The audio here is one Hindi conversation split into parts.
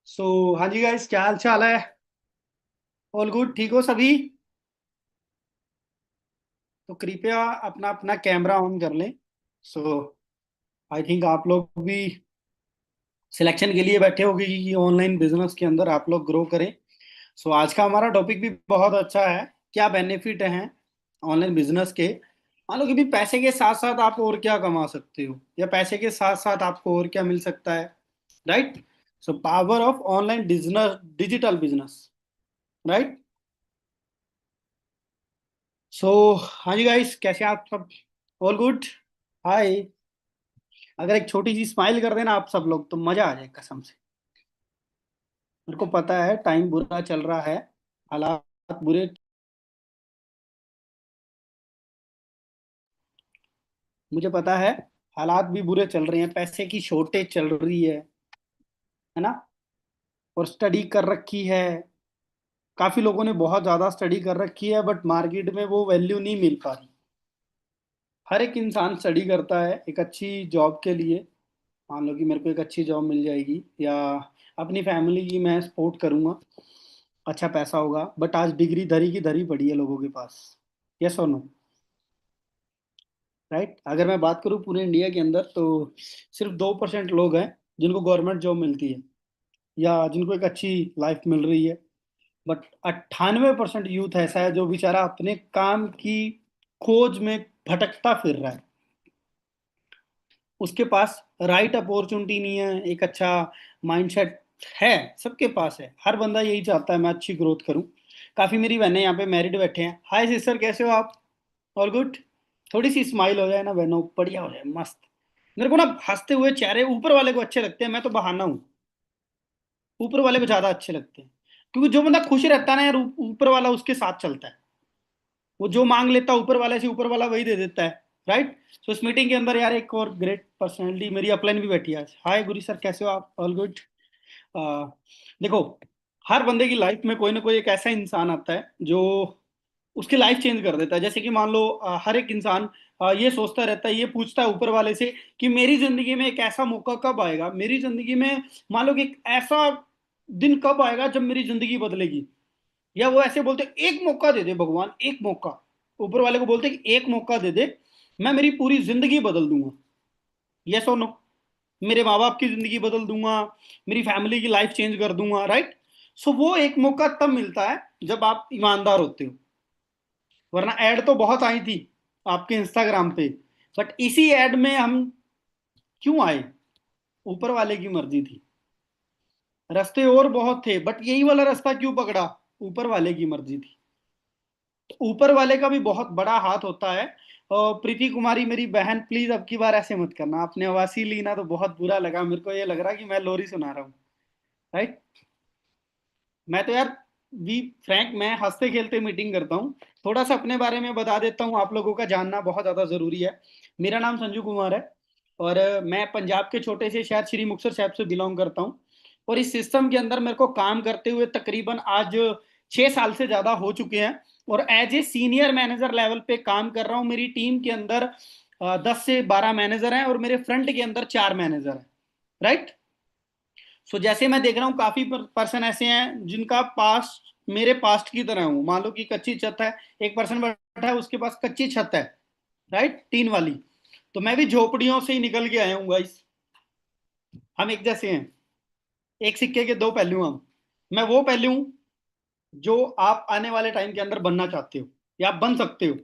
हाँ जी गाइस, क्या हाल चाल है। ऑल गुड, ठीक हो सभी। तो कृपया अपना अपना कैमरा ऑन कर लें। सो आई थिंक आप लोग भी सिलेक्शन के लिए बैठे होंगे कि ऑनलाइन बिजनेस के अंदर आप लोग ग्रो करें। आज का हमारा टॉपिक भी बहुत अच्छा है। क्या बेनिफिट हैं ऑनलाइन बिजनेस के। मान लो कि भी पैसे के साथ साथ आप और क्या कमा सकते हो, या पैसे के साथ साथ आपको और क्या मिल सकता है। Right. Power of online business, digital business. Right. हाँ जी गाइस, कैसे हैं आप सब। All good. हाय। अगर एक छोटी सी स्माइल कर देना आप सब लोग तो मजा आ जाए कसम से। मेरे को पता है टाइम बुरा चल रहा है, हालात बुरे। मुझे पता है हालात भी बुरे चल रहे हैं, पैसे की शॉर्टेज चल रही है ना। और स्टडी कर रखी है, काफी लोगों ने बहुत ज्यादा स्टडी कर रखी है, बट मार्केट में वो वैल्यू नहीं मिल पा रही। हर एक इंसान स्टडी करता है एक अच्छी जॉब के लिए। मान लो कि मेरे को एक अच्छी जॉब मिल जाएगी, या अपनी फैमिली की मैं सपोर्ट करूंगा, अच्छा पैसा होगा। बट आज डिग्री धरी की धरी पड़ी है लोगों के पास। यस और नो। राइट। अगर मैं बात करूं पूरे इंडिया के अंदर तो सिर्फ 2% लोग हैं जिनको गवर्नमेंट जॉब मिलती है, या जिनको एक अच्छी लाइफ मिल रही है। बट 98% यूथ ऐसा है जो बेचारा अपने काम की खोज में भटकता फिर रहा है। उसके पास राइट अपॉर्चुनिटी नहीं है, एक अच्छा माइंडसेट है। सबके पास है, हर बंदा यही चाहता है मैं अच्छी ग्रोथ करूं। काफी मेरी बहनें यहाँ पे मैरिड बैठे हैं। हाय सिस्टर, कैसे हो आप। All good. थोड़ी सी स्माइल हो जाए ना बहनों, बढ़िया हो जाए, मस्त। मेरे को ना हंसते हुए चेहरे ऊपर वाले को अच्छे लगते हैं, मैं तो बहाना हूँ। ऊपर वाले को ज्यादा अच्छे लगते हैं, क्योंकि जो बंदा खुश रहता है ना यार, ऊपर वाला उसके साथ चलता है। वो जो मांग लेता है ऊपर वाले से, ऊपर वाला वही दे देता है। राइट। इस मीटिंग के अंदर यार एक और ग्रेट पर्सनैलिटी मेरी अपलाइन भी बैठी है आज। हाय गुरी सर, कैसे हो आप। All good. देखो, हर बंदे की लाइफ में कोई ना कोई एक ऐसा इंसान आता है जो उसकी लाइफ चेंज कर देता है। जैसे कि मान लो हर एक इंसान ये सोचता रहता है, ये पूछता है ऊपर वाले से कि मेरी जिंदगी में एक ऐसा मौका कब आएगा, मेरी जिंदगी में मान लो कि एक ऐसा दिन कब आएगा जब मेरी जिंदगी बदलेगी। या वो ऐसे बोलते एक मौका दे दे भगवान, एक मौका। ऊपर वाले को बोलते कि एक मौका दे दे, मैं मेरी पूरी जिंदगी बदल दूंगा। यस और नो। मेरे माँ बाप की जिंदगी बदल दूंगा, मेरी फैमिली की लाइफ चेंज कर दूंगा। राइट। वो एक मौका तब मिलता है जब आप ईमानदार होते हो। वरना एड तो बहुत आई थी आपके इंस्टाग्राम पे, बट इसी एड में हम क्यों आए। ऊपर वाले की मर्जी थी। रास्ते और बहुत थे, बट यही वाला रास्ता क्यों पकड़ा। ऊपर वाले की मर्जी थी। तो ऊपर वाले का भी बहुत बड़ा हाथ होता है। और प्रीति कुमारी मेरी बहन, प्लीज अब की बार ऐसे मत करना। आपने आवासी ली ना तो बहुत बुरा लगा, मेरे को ये लग रहा कि मैं लोरी सुना रहा हूँ। राइट। मैं तो यार बी फ्रैंक, मैं हंसते खेलते मीटिंग करता हूँ। थोड़ा सा अपने बारे में बता देता हूँ, आप लोगों का जानना बहुत ज़्यादा ज़रूरी है। मेरा नाम संजू कुमार है, और मैं पंजाब के छोटे से शहर श्री मुक्तसर साहब से बिलोंग करता हूँ। और इस सिस्टम के अंदर मेरे को काम करते हुए तकरीबन आज 6 साल से ज़्यादा हो चुके हैं। और as a senior manager level पे काम कर रहा हूँ। मेरी टीम के अंदर 10 से 12 मैनेजर हैं, और मेरे फ्रंट के अंदर 4 मैनेजर हैं। राइट। जैसे मैं देख रहा हूँ काफी पर्सन ऐसे हैं जिनका पास्ट मेरे पास्ट की तरह हूँ। मान लो कि कच्ची छत है, एक पर्सन बैठा है उसके पास कच्ची छत है, राइट, टीन वाली। तो मैं भी झोपड़ियों से ही निकल के आया हूँ गाइस। हम एक जैसे हैं, एक सिक्के के दो पहलू हम। मैं वो पहलू हूँ जो आप आने वाले टाइम के अंदर बनना चाहते हो, या आप बन सकते हो।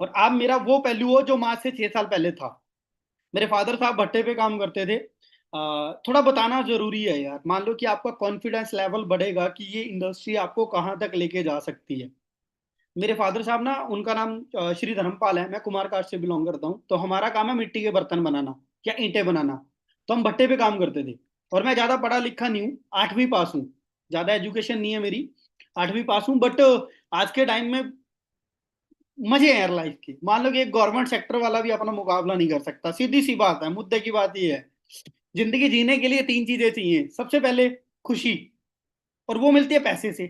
और आप मेरा वो पहलू हो जो आज से 6 साल पहले था। मेरे फादर साहब भट्टे पे काम करते थे। थोड़ा बताना जरूरी है यार। मान लो कि आपका कॉन्फिडेंस लेवल बढ़ेगा कि ये इंडस्ट्री आपको कहाँ तक लेके जा सकती है। मेरे फादर साहब ना, उनका नाम श्री धर्मपाल है, मैं कुमार कास्ट से बिलोंग करता हूँ। तो हमारा काम है मिट्टी के बर्तन बनाना या ईंटें बनाना। तो हम भट्टे पे काम करते थे। और मैं ज्यादा पढ़ा लिखा नहीं हूँ, 8वीं पास हूँ। ज्यादा एजुकेशन नहीं है मेरी, 8वीं पास हूँ। बट आज के टाइम में मजे हैं यार लाइफ के। मान लो कि एक गवर्नमेंट सेक्टर वाला भी अपना मुकाबला नहीं कर सकता। सीधी सी बात है, मुद्दे की बात ये है। जिंदगी जीने के लिए 3 चीजें चाहिए। सबसे पहले खुशी, और वो मिलती है पैसे से।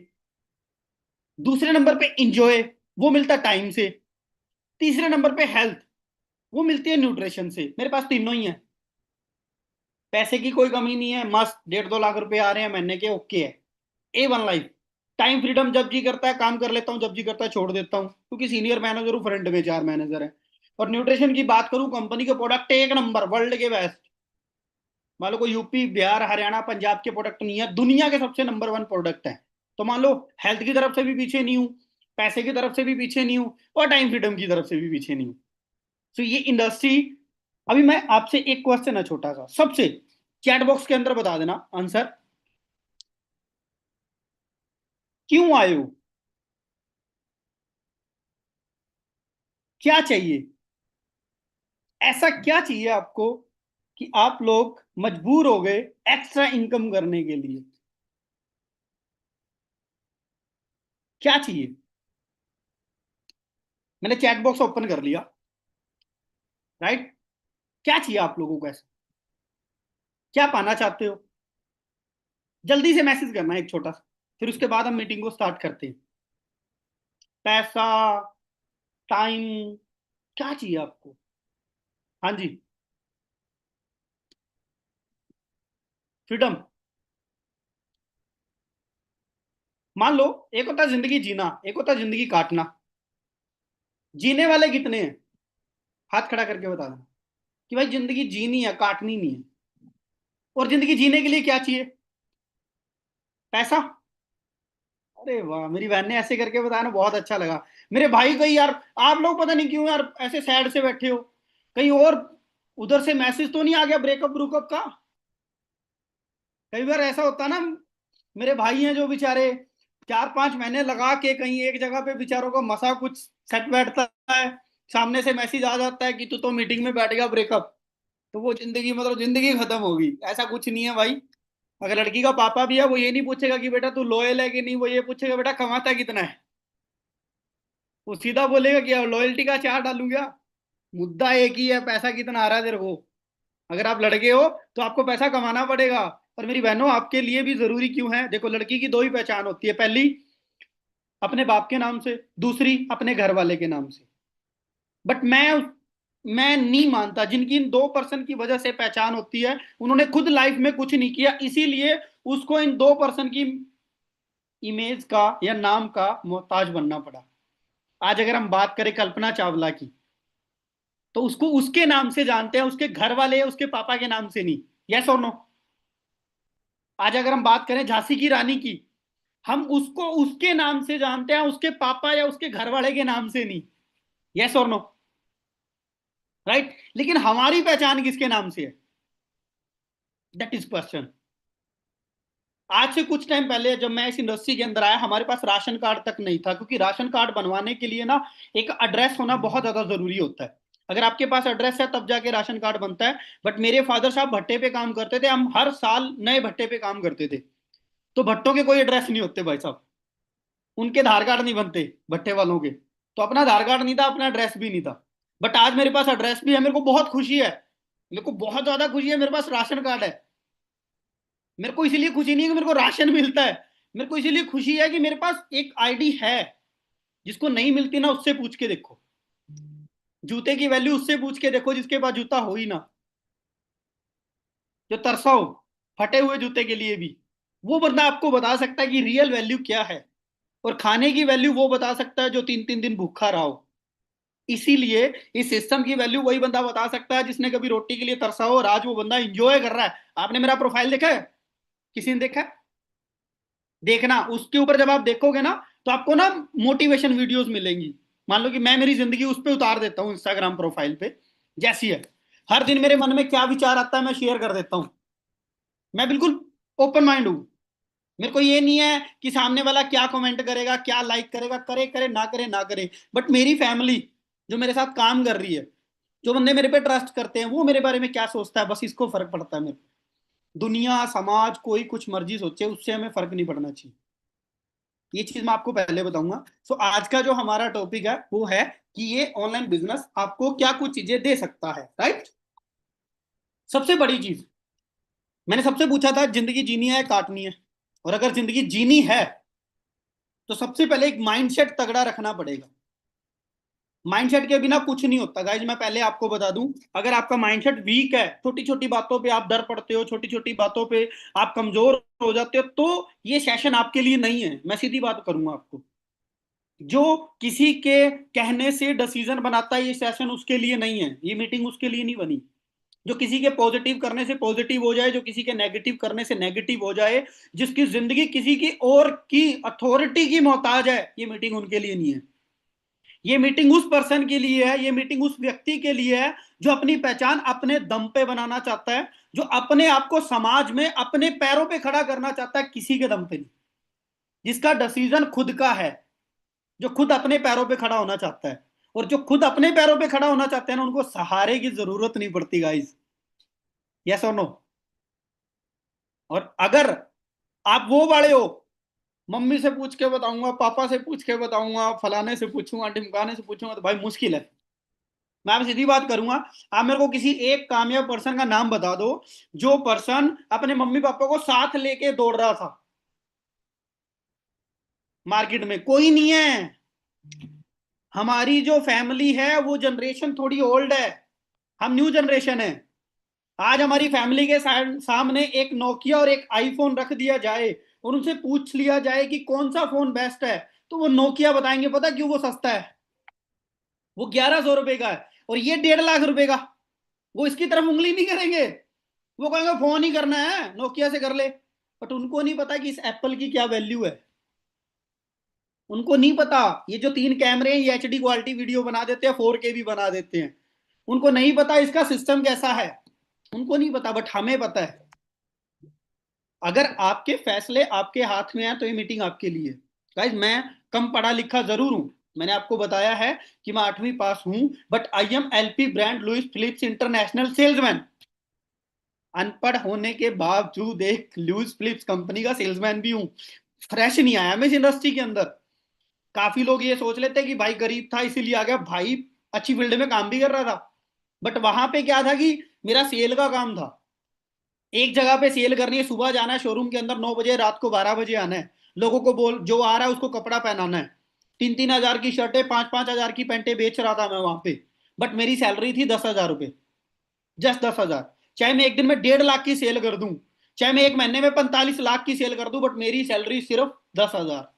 दूसरे नंबर पे इंजॉय, वो मिलता है टाइम से। तीसरे नंबर पे हेल्थ, वो मिलती है न्यूट्रिशन से। मेरे पास तीनों ही है। पैसे की कोई कमी नहीं है, मस्त 1.5-2 लाख रुपए आ रहे हैं महीने के, ओके है। A1 life. टाइम फ्रीडम, जब जी करता है काम कर लेता हूँ, जब जी करता है छोड़ देता हूँ, क्योंकि सीनियर मैनेजर हूँ, फ्रंट में 4 मैनेजर हैं। और न्यूट्रिशन की बात करूँ, कंपनी के प्रोडक्ट एक नंबर, वर्ल्ड के बेस्ट। मान लो कोई यूपी बिहार हरियाणा पंजाब के प्रोडक्ट नहीं है, दुनिया के सबसे नंबर 1 प्रोडक्ट है। तो मान लो हेल्थ की तरफ से भी पीछे नहीं हूँ, पैसे की तरफ से भी पीछे नहीं हूँ, और टाइम फ्रीडम की तरफ से भी पीछे नहीं हूँ। तो ये इंडस्ट्री। अभी मैं आपसे एक क्वेश्चन है छोटा सा, सबसे चैट बॉक्स के अंदर बता देना आंसर, क्यों आए हो, क्या चाहिए, ऐसा क्या चाहिए आपको कि आप लोग मजबूर हो गए एक्स्ट्रा इनकम करने के लिए, क्या चाहिए। मैंने चैट बॉक्स ओपन कर लिया, राइट। क्या चाहिए आप लोगों को, ऐसा क्या पाना चाहते हो, जल्दी से मैसेज करना है एक छोटा सा, फिर उसके बाद हम मीटिंग को स्टार्ट करते हैं। पैसा, टाइम, क्या चाहिए आपको। हाँ जी। फ्रीडम। मान लो, एक होता है जिंदगी जीना, एक होता है जिंदगी काटना। जीने वाले कितने हैं, हाथ खड़ा करके बता देना कि भाई जिंदगी जीनी है, काटनी नहीं है। और जिंदगी जीने के लिए क्या चाहिए, पैसा। अरे वाह, मेरी बहन ने ऐसे करके बताया ना, बहुत अच्छा लगा। मेरे भाई, कहीं यार आप लोग पता नहीं क्यों यार ऐसे सैड से बैठे हो, कहीं और उधर से मैसेज तो नहीं आ गया ब्रेकअप ब्रूकअप का। कई बार ऐसा होता ना, मेरे भाई हैं जो बेचारे 4-5 महीने लगा के कहीं एक जगह पे, बेचारों का मसा कुछ सेट बैठता है, सामने से मैसेज आ जाता है कि तू तो मीटिंग में बैठ गया, ब्रेकअप। तो वो जिंदगी, मतलब जिंदगी खत्म होगी, ऐसा कुछ नहीं है भाई। अगर लड़की का पापा भी है, वो ये नहीं पूछेगा कि बेटा तू लॉयल है कि नहीं, वो ये पूछेगा बेटा कमाता कितना है। वो सीधा बोलेगा कि अब लॉयल्टी का चार्ट डालू क्या। मुद्दा एक ही है, पैसा कितना आ रहा है तेरे को। अगर आप लड़के हो तो आपको पैसा कमाना पड़ेगा। और मेरी बहनों, आपके लिए भी जरूरी क्यों है, देखो लड़की की 2 ही पहचान होती है, पहली अपने बाप के नाम से, दूसरी अपने घर वाले के नाम से। बट मैं नहीं मानता, जिनकी इन 2% की वजह से पहचान होती है, उन्होंने खुद लाइफ में कुछ नहीं किया, इसीलिए उसको इन 2% की इमेज का या नाम का मोहताज बनना पड़ा। आज अगर हम बात करें कल्पना चावला की, तो उसको उसके नाम से जानते हैं, उसके घर वाले उसके पापा के नाम से नहीं। यस और नो। आज अगर हम बात करें झांसी की रानी की, हम उसको उसके नाम से जानते हैं, उसके पापा या उसके घर वाले के नाम से नहीं। यस और नो, राइट। लेकिन हमारी पहचान किसके नाम से है, दैट इज क्वेश्चन। आज से कुछ टाइम पहले जब मैं इस इंडस्ट्री के अंदर आया, हमारे पास राशन कार्ड तक नहीं था, क्योंकि राशन कार्ड बनवाने के लिए ना एक एड्रेस होना बहुत ज्यादा जरूरी होता है। अगर आपके पास एड्रेस है तब जाके राशन कार्ड बनता है। बट मेरे फादर साहब भट्टे पे काम करते थे, हम हर साल नए भट्टे पे काम करते थे। तो भट्टों के कोई एड्रेस नहीं होते भाई साहब, उनके आधार कार्ड नहीं बनते भट्टे वालों के। तो अपना आधार कार्ड नहीं था, अपना एड्रेस भी नहीं था। बट आज मेरे पास एड्रेस भी है, मेरे को बहुत खुशी है। मेरे को बहुत ज्यादा खुशी है, मेरे पास राशन कार्ड है। मेरे को इसीलिए खुशी नहीं है कि मेरे को राशन मिलता है, मेरे को इसीलिए खुशी है कि मेरे पास एक आईडी है। जिसको नहीं मिलती ना, उससे पूछ के देखो। जूते की वैल्यू उससे पूछ के देखो जिसके पास जूता हो ही ना, जो तरसा हो फटे हुए जूते के लिए भी। वो बंदा आपको बता सकता है कि रियल वैल्यू क्या है। और खाने की वैल्यू वो बता सकता है जो 3-3 दिन भूखा रहा हो। इसीलिए इस सिस्टम की वैल्यू वही बंदा बता सकता है जिसने कभी रोटी के लिए तरसा हो, और आज वो बंदा इंजॉय कर रहा है। आपने मेरा प्रोफाइल देखा है, किसी ने देखा है? देखना, उसके ऊपर जब आप देखोगे ना, तो आपको ना मोटिवेशन वीडियोस मिलेंगी। मान लो कि मैं मेरी जिंदगी उस पर उतार देता हूँ इंस्टाग्राम प्रोफाइल पे, जैसी है। हर दिन मेरे मन में क्या विचार आता है मैं शेयर कर देता हूँ। मैं बिल्कुल ओपन माइंड हूँ। मेरे को ये नहीं है कि सामने वाला क्या कमेंट करेगा, क्या लाइक करेगा, करे करे ना करे ना करे। बट मेरी फैमिली जो मेरे साथ काम कर रही है, जो बंदे मेरे पे ट्रस्ट करते हैं, वो मेरे बारे में क्या सोचता है, बस इसको फर्क पड़ता है मेरे को। दुनिया समाज कोई कुछ मर्जी सोचे, उससे हमें फर्क नहीं पड़ना चाहिए। ये चीज मैं आपको पहले बताऊंगा। सो आज का जो हमारा टॉपिक है वो है कि ये ऑनलाइन बिजनेस आपको क्या कुछ चीजें दे सकता है, राइट। सबसे बड़ी चीज, मैंने सबसे पूछा था जिंदगी जीनी है काटनी है। और अगर जिंदगी जीनी है तो सबसे पहले एक माइंडसेट तगड़ा रखना पड़ेगा। माइंडसेट के बिना कुछ नहीं होता गाइज, मैं पहले आपको बता दूं। अगर आपका माइंडसेट वीक है, छोटी छोटी बातों पे आप डर पड़ते हो, छोटी छोटी बातों पे आप कमजोर हो जाते हो, तो ये सेशन आपके लिए नहीं है। मैं सीधी बात करूंगा आपको। जो किसी के कहने से डिसीजन बनाता है, ये सेशन उसके लिए नहीं है, ये मीटिंग उसके लिए नहीं बनी। जो किसी के पॉजिटिव करने से पॉजिटिव हो जाए, जो किसी के नेगेटिव करने से नेगेटिव हो जाए, जिसकी जिंदगी किसी की और की अथॉरिटी की मोहताज है, ये मीटिंग उनके लिए नहीं है। ये मीटिंग उस पर्सन के लिए है, ये मीटिंग उस व्यक्ति के लिए है जो अपनी पहचान अपने दम पे बनाना चाहता है, जो अपने आप को समाज में अपने पैरों पे खड़ा करना चाहता है, किसी के दम पे नहीं। जिसका डिसीजन खुद का है, जो खुद अपने पैरों पे खड़ा होना चाहता है। और जो खुद अपने पैरों पे खड़ा होना चाहते हैं ना, उनको सहारे की जरूरत नहीं पड़ती गाइस। यस और नो? और अगर आप वो वाले हो, मम्मी से पूछ के बताऊंगा, पापा से पूछ के बताऊंगा, फलाने से पूछूंगा, ढिमकाने से पूछूंगा, तो भाई मुश्किल है। मैं आपसे सीधी बात करूंगा। आप मेरे को किसी एक कामयाब पर्सन का नाम बता दो, जो पर्सन अपने मम्मी पापा को साथ लेके दौड़ रहा था मार्केट में। कोई नहीं है। हमारी जो फैमिली है वो जनरेशन थोड़ी ओल्ड है, हम न्यू जनरेशन है। आज हमारी फैमिली के सामने एक नोकिया और एक आईफोन रख दिया जाए और उनसे पूछ लिया जाए कि कौन सा फोन बेस्ट है, तो वो नोकिया बताएंगे। पता क्यों? वो सस्ता है, वो 1100 रुपए का है, और ये 1.5 लाख रुपए का। वो इसकी तरफ उंगली नहीं करेंगे, वो कहेंगे फोन ही करना है नोकिया से कर ले। बट उनको नहीं पता कि इस एप्पल की क्या वैल्यू है। उनको नहीं पता ये जो 3 कैमरे हैं ये एचडी क्वालिटी वीडियो बना देते हैं, 4K भी बना देते हैं। उनको नहीं पता इसका सिस्टम कैसा है, उनको नहीं पता, बट हमें पता है। अगर आपके फैसले आपके हाथ में है तो ये मीटिंग आपके लिए। गाइज, मैं कम पढ़ा लिखा जरूर हूं, मैंने आपको बताया है कि मैं 8वीं पास हूं, but I am LP brand Louis Philippe international salesman. अनपढ़ होने के बावजूद एक लुइस फिलिप्स कंपनी का सेल्समैन भी हूं। फ्रेश नहीं आया मैं इस इंडस्ट्री के अंदर। काफी लोग ये सोच लेते हैं कि भाई गरीब था इसीलिए आ गया। भाई अच्छी फील्ड में काम भी कर रहा था, बट वहां पे क्या था कि मेरा सेल का काम था। एक जगह पे सेल करनी है, सुबह जाना है शोरूम के अंदर 9 बजे, रात को 12 बजे आना है। लोगों को बोल, जो आ रहा है उसको कपड़ा पहनाना है। 3-3 हजार की शर्टें, 5-5 हजार की पैंटें बेच रहा था मैं वहां पे। बट मेरी सैलरी थी 10 हजार रुपए, जस्ट 10 हजार। चाहे मैं एक दिन में 1.5 लाख की सेल कर दूं, चाहे मैं एक महीने में 45 लाख की सेल कर दूं, बट मेरी सैलरी सिर्फ 10 हजार,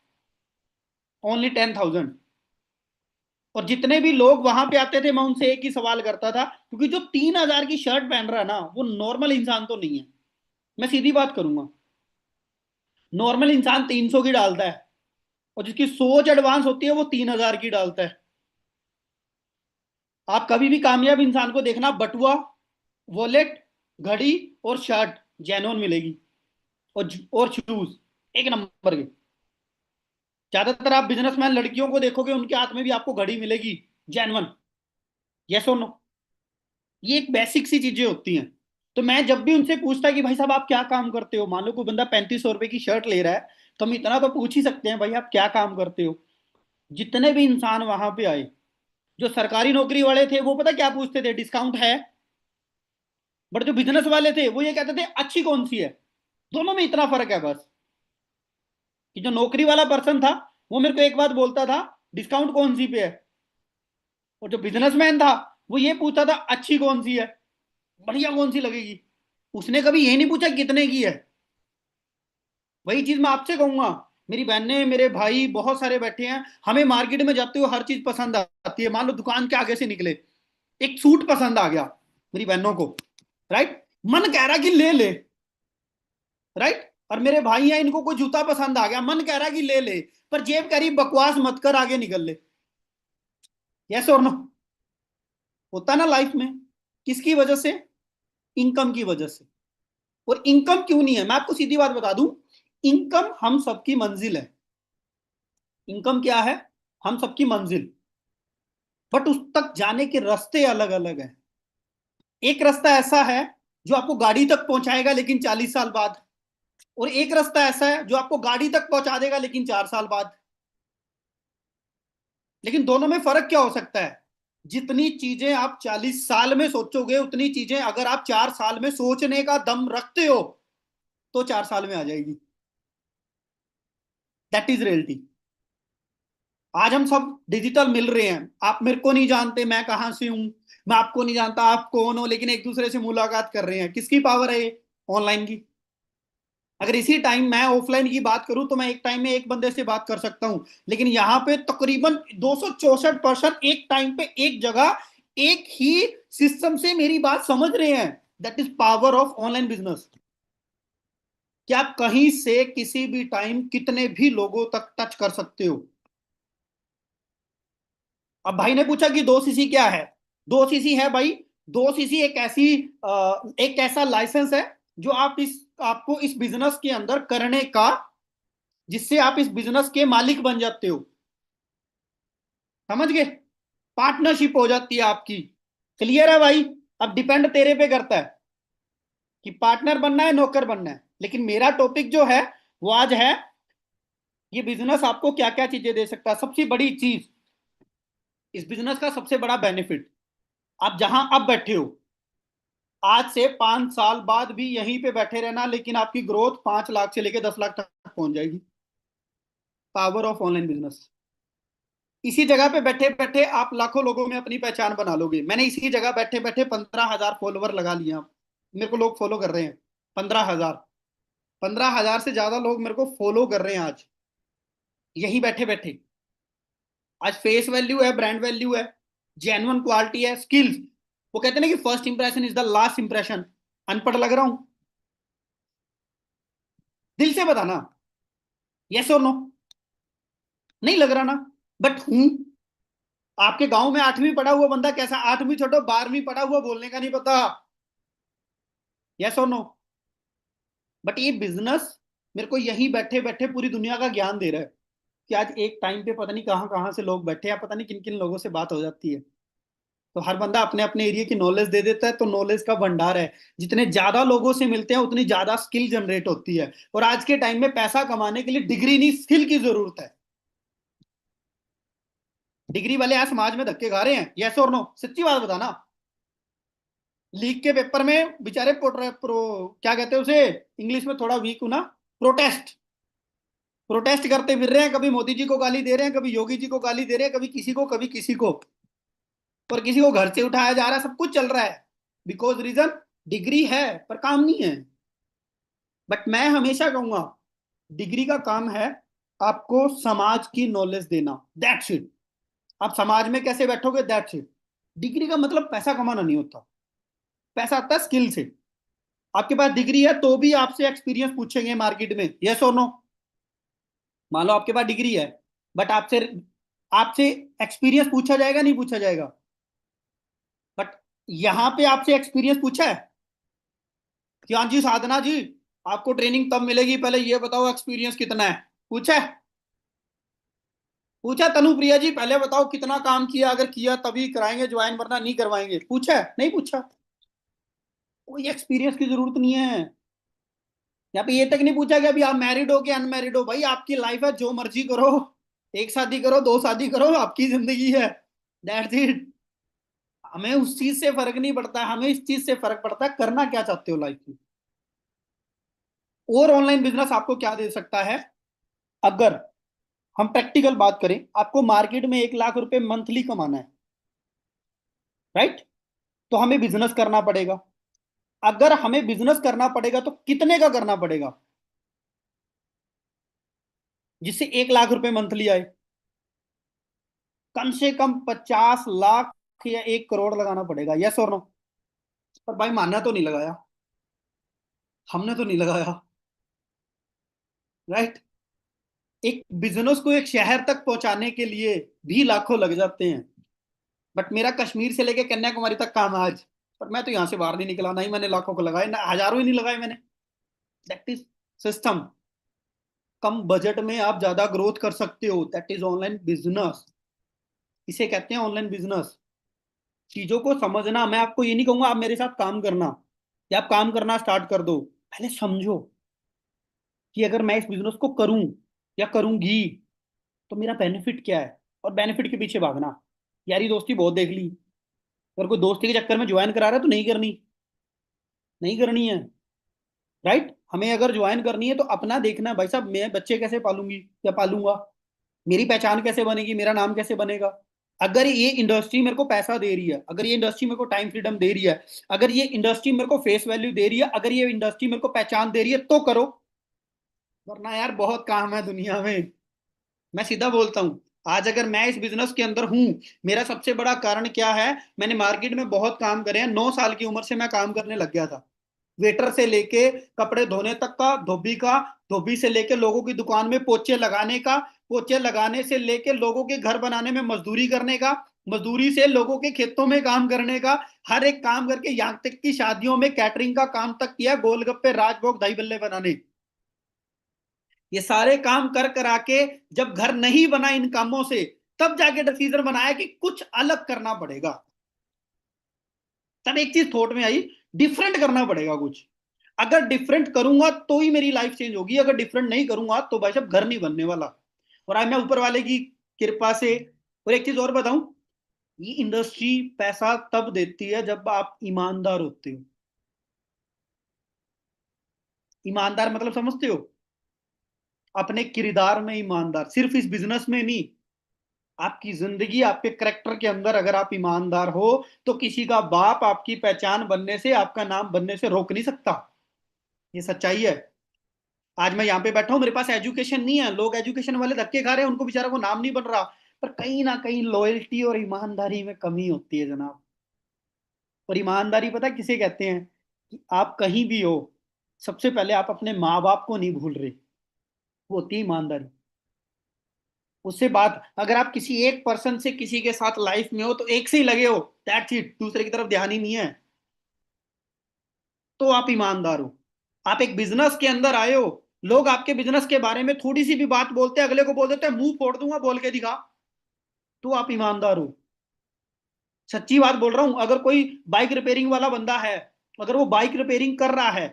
ओनली 10,000। और जितने भी लोग वहां पे आते थे मैं उनसे एक ही सवाल करता था, क्योंकि जो 3 हजार की शर्ट पहन रहा है ना, वो नॉर्मल इंसान तो नहीं है। मैं सीधी बात करूंगा, नॉर्मल इंसान 300 की डालता है, और जिसकी सोच एडवांस होती है वो 3 हजार की डालता है। आप कभी भी कामयाब इंसान को देखना, बटुआ, वॉलेट, घड़ी और शर्ट जेन्युइन मिलेगी, और शूज एक नंबर के। ज्यादातर आप बिजनेसमैन लड़कियों को देखोगे, उनके हाथ में भी आपको घड़ी मिलेगी जेन्युइन। यस और नो? ये एक बेसिक सी चीजें होती हैं। तो मैं जब भी उनसे पूछता कि भाई साहब आप क्या काम करते हो, मान लो कोई बंदा 3500 रुपए की शर्ट ले रहा है, तो हम इतना तो पूछ ही सकते हैं, भाई आप क्या काम करते हो। जितने भी इंसान वहां पे आए, जो सरकारी नौकरी वाले थे वो पता क्या पूछते थे? डिस्काउंट है। बट जो बिजनेस वाले थे वो ये कहते थे अच्छी कौन सी है। दोनों में इतना फर्क है बस, कि जो नौकरी वाला पर्सन था वो मेरे को एक बात बोलता था, डिस्काउंट कौन सी पे है। और जो बिजनेसमैन था वो ये पूछता था अच्छी कौन सी है, बढ़िया कौन सी लगेगी। उसने कभी ये नहीं पूछा कितने की है। वही चीज मैं आपसे कहूंगा। मेरी बहनें, मेरे भाई बहुत सारे बैठे हैं, हमें मार्केट में जाते हुए हर चीज पसंद आती है। मान लो दुकान के आगे से निकले, एक सूट पसंद आ गया मेरी बहनों को, राइट, मन कह रहा कि ले ले, राइट। और मेरे भाई हैं, इनको कोई जूता पसंद आ गया, मन कह रहा कि ले ले, पर जेब कह रही बकवास मत कर, आगे निकल ले। यस और नो? होता ना लाइफ में। किसकी वजह से? इनकम की वजह से। और इनकम क्यों नहीं है, मैं आपको सीधी बात बता दूं। इनकम हम सबकी मंजिल है। इनकम क्या है? हम सबकी मंजिल। बट उस तक जाने के रास्ते अलग अलग हैं। एक रास्ता ऐसा है जो आपको गाड़ी तक पहुंचाएगा लेकिन 40 साल बाद, और एक रास्ता ऐसा है जो आपको गाड़ी तक पहुंचा देगा लेकिन 4 साल बाद। लेकिन दोनों में फर्क क्या हो सकता है? जितनी चीजें आप 40 साल में सोचोगे, उतनी चीजें अगर आप 4 साल में सोचने का दम रखते हो, तो 4 साल में आ जाएगी। That is reality. आज हम सब डिजिटल मिल रहे हैं, आप मेरे को नहीं जानते मैं कहां से हूं, मैं आपको नहीं जानता आप कौन हो, लेकिन एक दूसरे से मुलाकात कर रहे हैं। किसकी पावर है ये? ऑनलाइन की। अगर इसी टाइम मैं ऑफलाइन की बात करूं तो मैं एक टाइम में एक बंदे से बात कर सकता हूं, लेकिन यहां पे तकरीबन 264% एक टाइम पे एक जगह एक ही सिस्टम से मेरी बात समझ रहे हैं। That is power of online business. कि आप कहीं से किसी भी टाइम कितने भी लोगों तक टच कर सकते हो। अब भाई ने पूछा कि 2 सीसी क्या है? 2 सीसी है भाई, 2 सीसी एक ऐसी एक ऐसा लाइसेंस है जो आपको इस बिजनेस के अंदर करने का, जिससे आप इस बिजनेस के मालिक बन जाते हो। समझ गए? पार्टनरशिप हो जाती है आपकी। क्लियर है भाई? अब डिपेंड तेरे पे करता है कि पार्टनर बनना है नौकर बनना है। लेकिन मेरा टॉपिक जो है वो आज है, ये बिजनेस आपको क्या क्या चीजें दे सकता है। सबसे बड़ी चीज इस बिजनेस का, सबसे बड़ा बेनिफिट, आप जहां अब बैठे हो आज से 5 साल बाद भी यहीं पे बैठे रहना, लेकिन आपकी ग्रोथ 5 लाख से लेकर 10 लाख तक पहुंच जाएगी। Power of online business. इसी जगह पे बैठे बैठे आप लाखों लोगों में अपनी पहचान बना लोगे। मैंने इसी जगह बैठे बैठे 15,000 फॉलोवर लगा लिया। मेरे को लोग फॉलो कर रहे हैं 15,000। 15,000 से ज्यादा लोग मेरे को फॉलो कर रहे हैं आज, यही बैठे बैठे। आज फेस वैल्यू है, ब्रांड वैल्यू है, जेन्युइन क्वालिटी है, स्किल्स। वो कहते हैं ना कि first impression is the last impression. अनपढ़ लग रहा हूं? दिल से बताना, यस और नो। नहीं लग रहा ना? बट हूं। आपके गांव में 8वीं पढ़ा हुआ बंदा कैसा, 8वीं छोड़ो 12वीं पढ़ा हुआ बोलने का नहीं पता, यस और नो। बट ये बिजनेस मेरे को यहीं बैठे बैठे पूरी दुनिया का ज्ञान दे रहा है। कि आज एक टाइम पे पता नहीं कहां कहां से लोग बैठे हैं, पता नहीं किन किन लोगों से बात हो जाती है। तो हर बंदा अपने अपने एरिया की नॉलेज दे देता है, तो नॉलेज का भंडार है। जितने ज्यादा लोगों से मिलते हैं उतनी ज्यादा स्किल जनरेट होती है। और आज के टाइम में पैसा कमाने के लिए डिग्री नहीं, स्किल की जरूरत है। डिग्री वाले आज समाज में धक्के खा रहे हैं, यस और नो? सच्ची बात बताना। लीग के पेपर में बेचारे क्या कहते हैं उसे, इंग्लिश में थोड़ा वीक हूं ना, प्रोटेस्ट। प्रोटेस्ट करते फिर रहे हैं, कभी मोदी जी को गाली दे रहे हैं, कभी योगी जी को गाली दे रहे हैं, कभी किसी को कभी किसी को। और किसी को घर से उठाया जा रहा है, सब कुछ चल रहा है। बिकॉज रीजन, डिग्री है पर काम नहीं है। बट मैं हमेशा कहूंगा, डिग्री का काम है आपको समाज की नॉलेज देना, दैट्स इट। आप समाज में कैसे बैठोगे, दैट्स इट। डिग्री का मतलब पैसा कमाना नहीं होता। पैसा आता है स्किल से। आपके पास डिग्री है तो भी आपसे एक्सपीरियंस पूछेंगे मार्केट में, यस और नो? मान लो आपके पास डिग्री है, बट आपसे आपसे एक्सपीरियंस पूछा जाएगा नहीं पूछा जाएगा? बट यहां पे आपसे एक्सपीरियंस पूछा है कि हाँ जी साधना जी, आपको ट्रेनिंग तब मिलेगी, पहले ये बताओ एक्सपीरियंस कितना है? पूछा है? पूछा तनुप्रिया जी पहले बताओ कितना काम किया, अगर किया तभी कराएंगे ज्वाइन, वरना नहीं करवाएंगे? पूछा है? नहीं पूछा। कोई एक्सपीरियंस की जरूरत नहीं है। यहाँ पे ये तक नहीं पूछा कि अभी आप मैरिड हो कि अनमैरिड हो। भाई आपकी लाइफ है, जो मर्जी करो। एक शादी करो, 2 शादी करो, आपकी जिंदगी है। That's it. हमें उस चीज से फर्क नहीं पड़ता, हमें इस चीज से फर्क पड़ता है करना क्या चाहते हो लाइफ में। और ऑनलाइन बिजनेस आपको क्या दे सकता है? अगर हम प्रैक्टिकल बात करें, आपको मार्केट में 1 लाख रुपए मंथली कमाना है, राइट? तो हमें बिजनेस करना पड़ेगा। अगर हमें बिजनेस करना पड़ेगा तो कितने का करना पड़ेगा जिससे 1 लाख रुपए मंथली आए? कम से कम 50 लाख या 1 करोड़ लगाना पड़ेगा, यस और नो? पर भाई मानना तो नहीं लगाया, हमने तो नहीं लगाया, राइट? एक बिजनेस को एक शहर तक पहुंचाने के लिए भी लाखों लग जाते हैं। बट मेरा कश्मीर से लेके कन्याकुमारी तक काम है आज। पर मैं तो यहां से बाहर नहीं निकला, ना ही मैंने लाखों को लगाए, ना हजारों ही नहीं लगाए मैंने। That is system. Come budget में आप ज्यादा ग्रोथ कर सकते हो, दैट इज ऑनलाइन बिजनेस। इसे कहते हैं ऑनलाइन बिजनेस। चीजों को समझना, मैं आपको ये नहीं कहूंगा आप मेरे साथ काम करना या आप काम करना स्टार्ट कर दो। पहले समझो कि अगर मैं इस बिजनेस को करूं या करूंगी तो मेरा बेनिफिट क्या है, और बेनिफिट के पीछे भागना। यारी दोस्ती बहुत देख ली, अगर कोई दोस्ती के चक्कर में ज्वाइन करा रहा है तो नहीं करनी, नहीं करनी है, राइट? हमें अगर ज्वाइन करनी है तो अपना देखना है भाई साहब, मैं बच्चे कैसे पालूंगी या पालूंगा, मेरी पहचान कैसे बनेगी, मेरा नाम कैसे बनेगा? अगर ये इंडस्ट्री मेरे को पैसा दे रही है, अगर ये इंडस्ट्री मेरे को टाइम फ्रीडम दे रही है, अगर ये इंडस्ट्री मेरे को फेस वैल्यू दे रही है, अगर ये इंडस्ट्री मेरे को पहचान दे रही है, तो करो। वरना यार बहुत काम है दुनिया में। मैं सीधा बोलता हूं, आज अगर मैं इस बिजनेस के अंदर हूं, मेरा सबसे बड़ा कारण क्या है? मैंने मार्केट में बहुत काम करे हैं, 9 साल की उम्र से मैं काम करने लग गया था। वेटर से लेके कपड़े धोने तक का, धोबी का, धोबी से लेके लोगों की दुकान में पोचे लगाने का, पोचे लगाने से लेके लोगों के घर बनाने में मजदूरी करने का, मजदूरी से लोगों के खेतों में काम करने का, हर एक काम करके यहाँ तक की शादियों में कैटरिंग का काम तक किया, गोलगप्पे, राजभोग, दही बल्ले बनाने। ये सारे काम कर करा के जब घर नहीं बना इन कामों से, तब जाके डिसीजन बनाया कि कुछ अलग करना पड़ेगा। तब एक चीज थॉट में आई, डिफरेंट करना पड़ेगा कुछ। अगर डिफरेंट करूंगा तो ही मेरी लाइफ चेंज होगी, अगर डिफरेंट नहीं करूंगा तो भाई साहब घर नहीं बनने वाला। और आज मैं ऊपर वाले की कृपा से, और एक चीज और बताऊं, ये इंडस्ट्री पैसा तब देती है जब आप ईमानदार होते हो। ईमानदार मतलब समझते हो? अपने किरदार में ईमानदार, सिर्फ इस बिजनेस में नहीं, आपकी जिंदगी, आपके करेक्टर के अंदर अगर आप ईमानदार हो, तो किसी का बाप आपकी पहचान बनने से, आपका नाम बनने से रोक नहीं सकता। ये सच्चाई है। आज मैं यहाँ पे बैठा हूँ, मेरे पास एजुकेशन नहीं है, लोग एजुकेशन वाले धक्के खा रहे हैं, उनको बेचारा को नाम नहीं बन रहा। पर कहीं ना कहीं लॉयल्टी और ईमानदारी में कमी होती है जनाब। और ईमानदारी पता है किसे कहते हैं? कि आप कहीं भी हो, सबसे पहले आप अपने माँ बाप को नहीं भूल रहे, वो होती है ईमानदारी। उससे बात, अगर आप किसी एक पर्सन से, किसी के साथ लाइफ में हो, तो एक से ही लगे हो, दैट्स इट, दूसरे की तरफ ध्यान ही नहीं है, तो आप ईमानदार हो। आप एक बिजनेस के अंदर आए हो, लोग आपके बिजनेस के बारे में थोड़ी सी भी बात बोलते हैं, अगले को बोल देते हैं मुंह फोड़ दूंगा, बोल के दिखा, तो आप ईमानदार हो। सच्ची बात बोल रहा हूं, अगर कोई बाइक रिपेयरिंग वाला बंदा है, अगर वो बाइक रिपेयरिंग कर रहा है,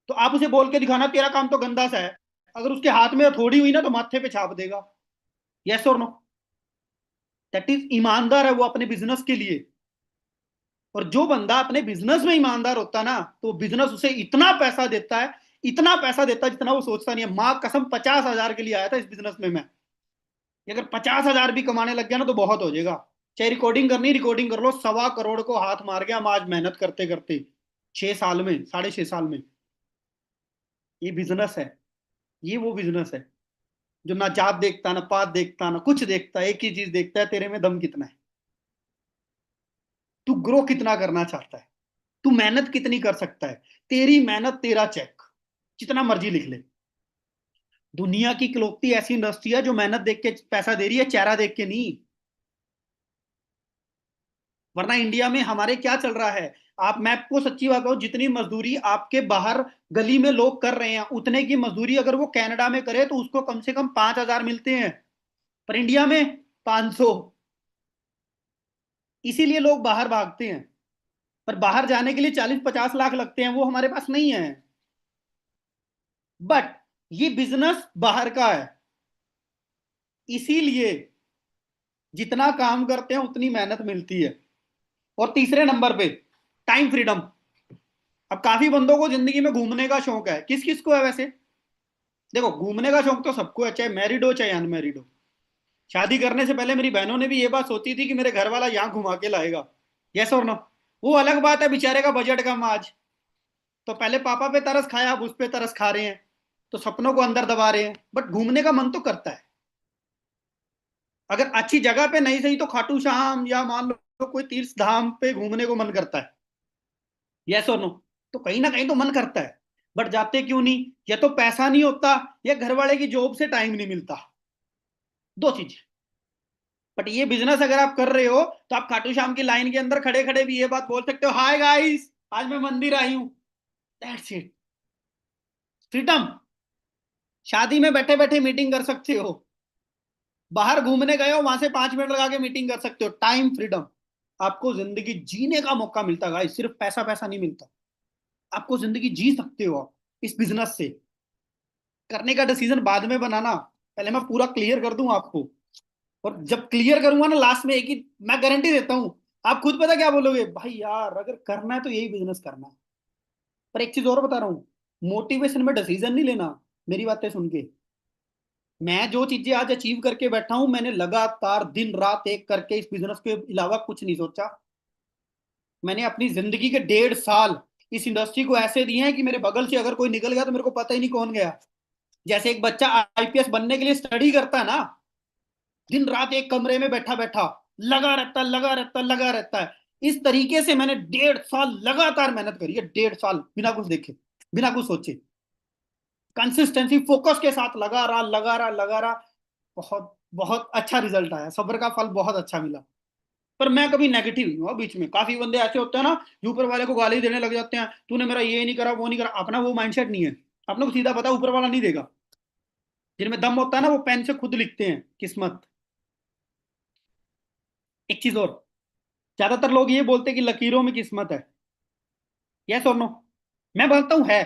तो आप उसे बोल के दिखाना तेरा काम तो गंदा सा है, अगर उसके हाथ में हथौड़ी हुई ना तो माथे पे छाप देगा। यस और नो? दैट इज ईमानदार है वो अपने बिजनेस के लिए। और जो बंदा अपने बिजनेस में ईमानदार होता ना, तो बिजनेस उसे इतना पैसा देता है, इतना पैसा देता है जितना वो सोचता नहीं है। माँ कसम, 50,000 के लिए आया था इस बिजनेस में मैं। अगर 50,000 भी कमाने लग गया ना तो बहुत हो जाएगा। चाहे रिकॉर्डिंग करनी, रिकॉर्डिंग कर लो, 1.25 करोड़ को हाथ मार गया हम आज मेहनत करते करते, 6 साल में, 6.5 साल में। ये बिजनेस है, ये वो बिजनेस है जो ना जात देखता, ना पात देखता, ना कुछ देखता, एक ही चीज देखता है, तेरे में दम कितना है, तू ग्रो कितना करना चाहता है, तू मेहनत कितनी कर सकता है। तेरी मेहनत तेरा चेक, जितना मर्जी लिख ले। दुनिया की इकलौती ऐसी इंडस्ट्री है जो मेहनत देख के पैसा दे रही है, चेहरा देख के नहीं। वरना इंडिया में हमारे क्या चल रहा है? आप, मैं आपको सच्ची बात कहूं, जितनी मजदूरी आपके बाहर गली में लोग कर रहे हैं, उतने की मजदूरी अगर वो कनाडा में करे तो उसको कम से कम 5,000 मिलते हैं, पर इंडिया में 500। इसीलिए लोग बाहर भागते हैं। पर बाहर जाने के लिए 40-50 लाख लगते हैं, वो हमारे पास नहीं है। बट ये बिजनेस बाहर का है, इसीलिए जितना काम करते हैं उतनी मेहनत मिलती है। और तीसरे नंबर पे, टाइम फ्रीडम। अब काफी बंदों को जिंदगी में घूमने का शौक है, किस किस को है वैसे? देखो, घूमने का शौक तो सबको है, चाहे मैरिड हो चाहे अनमैरिड हो। शादी करने से पहले मेरी बहनों ने भी ये बात सोची थी कि मेरे घर वाला यहाँ घुमा के लाएगा। यस और नो? वो अलग बात है, बेचारे का बजट कम आज, तो पहले पापा पे तरस खाया, अब उस पे तरस खा रहे हैं, तो सपनों को अंदर दबा रहे हैं। बट घूमने का मन तो करता है, अगर अच्छी जगह पे नहीं सही तो खाटू श्याम, या मान लो कोई तीर्थ धाम पे घूमने को मन करता है। यस और नो? तो कहीं ना कहीं तो मन करता है, बट जाते क्यों नहीं? या तो पैसा नहीं होता, या घर वाले की जॉब से टाइम नहीं मिलता, दो चीज। बट ये बिजनेस अगर आप कर रहे हो, तो आप खाटू श्याम की लाइन के अंदर खड़े खड़े भी ये बात बोल सकते हो, हाय गाइस, आज मैं मंदिर आई हूं। That's it, freedom. शादी में बैठे बैठे मीटिंग कर सकते हो, बाहर घूमने गए हो, वहां से 5 मिनट लगा के मीटिंग कर सकते हो, टाइम फ्रीडम। आपको जिंदगी जीने का मौका मिलता है गाइस, सिर्फ पैसा पैसा नहीं मिलता। आपको जिंदगी जी सकते हो आप इस बिजनेस से। करने का डिसीजन बाद में बनाना, पहले मैं पूरा क्लियर कर दूं आपको। और जब क्लियर करूंगा ना लास्ट में, एक ही मैं गारंटी देता हूं, आप खुद पता क्या बोलोगे, भाई यार अगर करना है तो यही बिजनेस करना है। पर एक चीज और बता रहा हूँ, मोटिवेशन में डिसीजन नहीं लेना, मेरी बातें सुन के। मैं जो चीजें आज अचीव करके बैठा हूं, मैंने लगातार दिन रात एक करके इस बिजनेस के अलावा कुछ नहीं सोचा। मैंने अपनी जिंदगी के 1.5 साल इस इंडस्ट्री को ऐसे दिए हैं कि मेरे बगल से अगर कोई निकल गया तो मेरे को पता ही नहीं कौन गया। जैसे एक बच्चा आईपीएस बनने के लिए स्टडी करता है ना, दिन रात एक कमरे में बैठा बैठा लगा रहता है, लगा रहता है, लगा रहता है। इस तरीके से मैंने 1.5 साल लगातार मेहनत करी है, 1.5 साल बिना कुछ देखे, बिना कुछ सोचे, कंसिस्टेंसी फोकस के साथ लगा रहा, लगा रहा, लगा रहा। बहुत बहुत अच्छा रिजल्ट आया, सब्र का फल बहुत अच्छा मिला। पर मैं कभी नेगेटिव नहीं हुआ। बीच में काफी बंदे ऐसे होते हैं ना, जो ऊपर वाले को गाली देने लग जाते हैं, तूने मेरा ये नहीं करा, वो नहीं करा। अपना वो माइंडसेट नहीं है, अपने को सीधा पता है ऊपर वाला नहीं देगा। जिनमें दम होता है ना, वो पेन से खुद लिखते हैं किस्मत। एक चीज और, ज्यादातर लोग ये बोलते हैं कि लकीरों में किस्मत है। यस और नो? मैं मानता हूं है,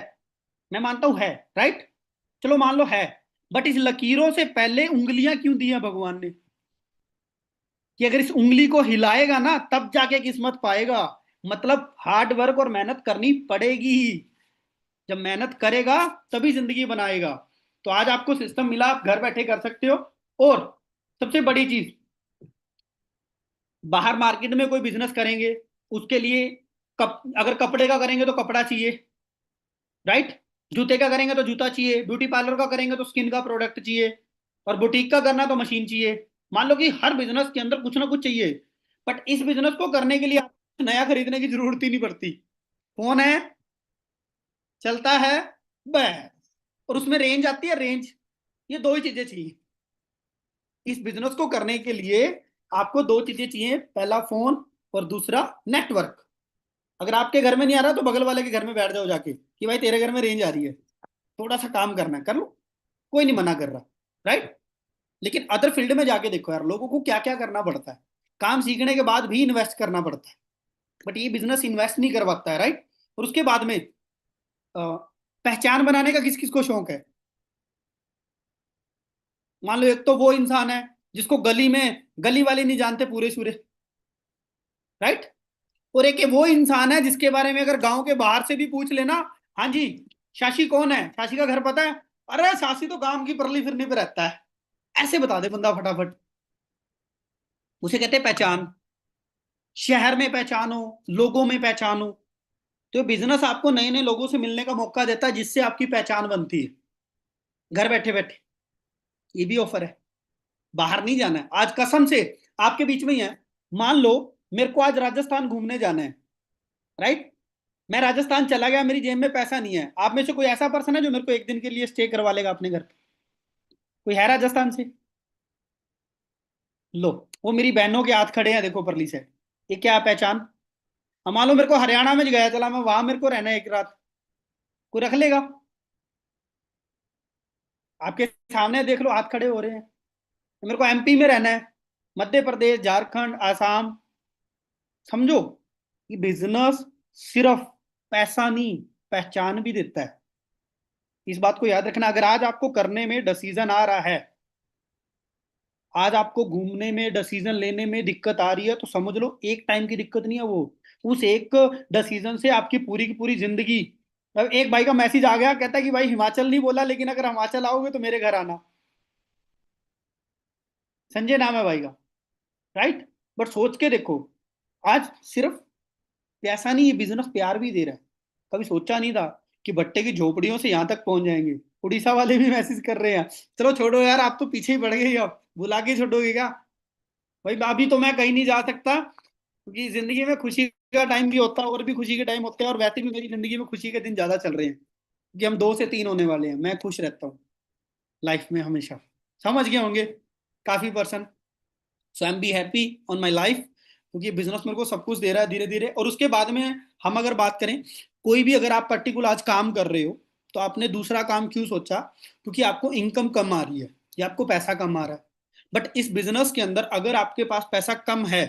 मैं मानता हूं है। राइट, चलो मान लो है। बट इस लकीरों से पहले उंगलियां क्यों दी हैं भगवान ने? कि अगर इस उंगली को हिलाएगा ना तब जाके किस्मत पाएगा। मतलब हार्ड वर्क और मेहनत करनी पड़ेगी। जब मेहनत करेगा तभी जिंदगी बनाएगा। तो आज आपको सिस्टम मिला, आप घर बैठे कर सकते हो। और सबसे बड़ी चीज, बाहर मार्केट में कोई बिजनेस करेंगे, उसके लिए अगर कपड़े का करेंगे तो कपड़ा चाहिए। राइट, जूते का करेंगे तो जूता चाहिए, ब्यूटी पार्लर का करेंगे तो स्किन का प्रोडक्ट चाहिए, और बुटीक का करना तो मशीन चाहिए। मान लो कि हर बिजनेस के अंदर कुछ ना कुछ चाहिए। बट इस बिजनेस को करने के लिए आपको नया खरीदने की जरूरत ही नहीं पड़ती। फोन है, चलता है, बस। और उसमें रेंज आती है, रेंज। ये दो ही चीजें चाहिए इस बिजनेस को करने के लिए। आपको दो चीजें चाहिए, पहला फोन और दूसरा नेटवर्क। अगर आपके घर में नहीं आ रहा तो बगल वाले के घर में बैठ जाओ जाके कि भाई तेरे घर में रेंज आ रही है, थोड़ा सा काम करना है, कर लो। कोई नहीं मना कर रहा। राइट। लेकिन अदर फील्ड में जाके देखो यार, लोगों को क्या क्या करना पड़ता है। काम सीखने के बाद भी इन्वेस्ट करना पड़ता है। बट ये बिजनेस इन्वेस्ट नहीं करवाता है। राइट। और उसके बाद में पहचान बनाने का किस किस को शौक है? मान लो एक तो वो इंसान है जिसको गली में गली वाले नहीं जानते पूरे सूरे। राइट। और एक वो इंसान है जिसके बारे में अगर गांव के बाहर से भी पूछ लेना, हाँ जी, शाशी कौन है, शाशी का घर पता है? अरे शाशी तो गांव की परली फिरनी पे रहता है। ऐसे बता दे बंदा फटाफट। उसे कहते हैं पहचान। शहर में पहचानो, लोगों में पहचानो। तो बिजनेस आपको नए नए लोगों से मिलने का मौका देता है, जिससे आपकी पहचान बनती है घर बैठे बैठे। ये भी ऑफर है, बाहर नहीं जाना है। आज कसम से आपके बीच में ही है। मान लो मेरे को आज राजस्थान घूमने जाना है। राइट। मैं राजस्थान चला गया, मेरी जेब में पैसा नहीं है। आप में से कोई ऐसा पर्सन है जो मेरे को एक दिन के लिए स्टे करवा लेगा अपने घर पे? कोई है राजस्थान से? लो, वो मेरी बहनों के हाथ खड़े हैं, देखो परली से। ये क्या है? पहचान। अब मान लो मेरे को हरियाणा में गया चला, मैं वहां मेरे को रहना है एक रात, कोई रख लेगा? आपके सामने देख लो, हाथ खड़े हो रहे हैं। मेरे को एमपी में रहना है, मध्य प्रदेश, झारखंड, आसाम। समझो, कि बिजनेस सिर्फ पैसा नहीं, पहचान भी देता है। इस बात को याद रखना। अगर आज आपको करने में डिसीजन आ रहा है, आज आपको घूमने में डिसीजन लेने में दिक्कत आ रही है, तो समझ लो एक टाइम की दिक्कत नहीं है वो। उस एक डिसीजन से आपकी पूरी की पूरी जिंदगी। अब एक भाई का मैसेज आ गया, कहता है कि भाई हिमाचल नहीं बोला, लेकिन अगर हिमाचल आओगे तो मेरे घर आना। संजय नाम है भाई का। राइट। बट सोच के देखो, आज सिर्फ पैसा नहीं, ये बिजनेस प्यार भी दे रहा है। कभी सोचा नहीं था कि भट्टे की झोपड़ियों से यहां तक पहुंच जाएंगे। उड़ीसा वाले भी मैसेज कर रहे हैं। चलो छोड़ो यार, आप तो पीछे ही पड़ गए, अब बुला के छोड़ोगे क्या? भाई अभी तो मैं कहीं नहीं जा सकता, क्योंकि जिंदगी में खुशी का टाइम भी होता है और भी खुशी के टाइम होते हैं। और वैसे भी मेरी जिंदगी में खुशी के दिन ज्यादा चल रहे हैं, क्योंकि हम 2 से 3 होने वाले हैं। मैं खुश रहता हूँ लाइफ में हमेशा। समझ गए होंगे काफी person. So I am be happy on my life, क्योंकि बिजनेस मेरे को सब कुछ दे रहा है धीरे धीरे। और उसके बाद में हम अगर बात करें, कोई भी अगर आप पर्टिकुलर आज काम कर रहे हो, तो आपने दूसरा काम क्यों सोचा? क्योंकि आपको इनकम कम आ रही है या आपको पैसा कम आ रहा है। बट इस बिजनेस के अंदर अगर आपके पास पैसा कम है,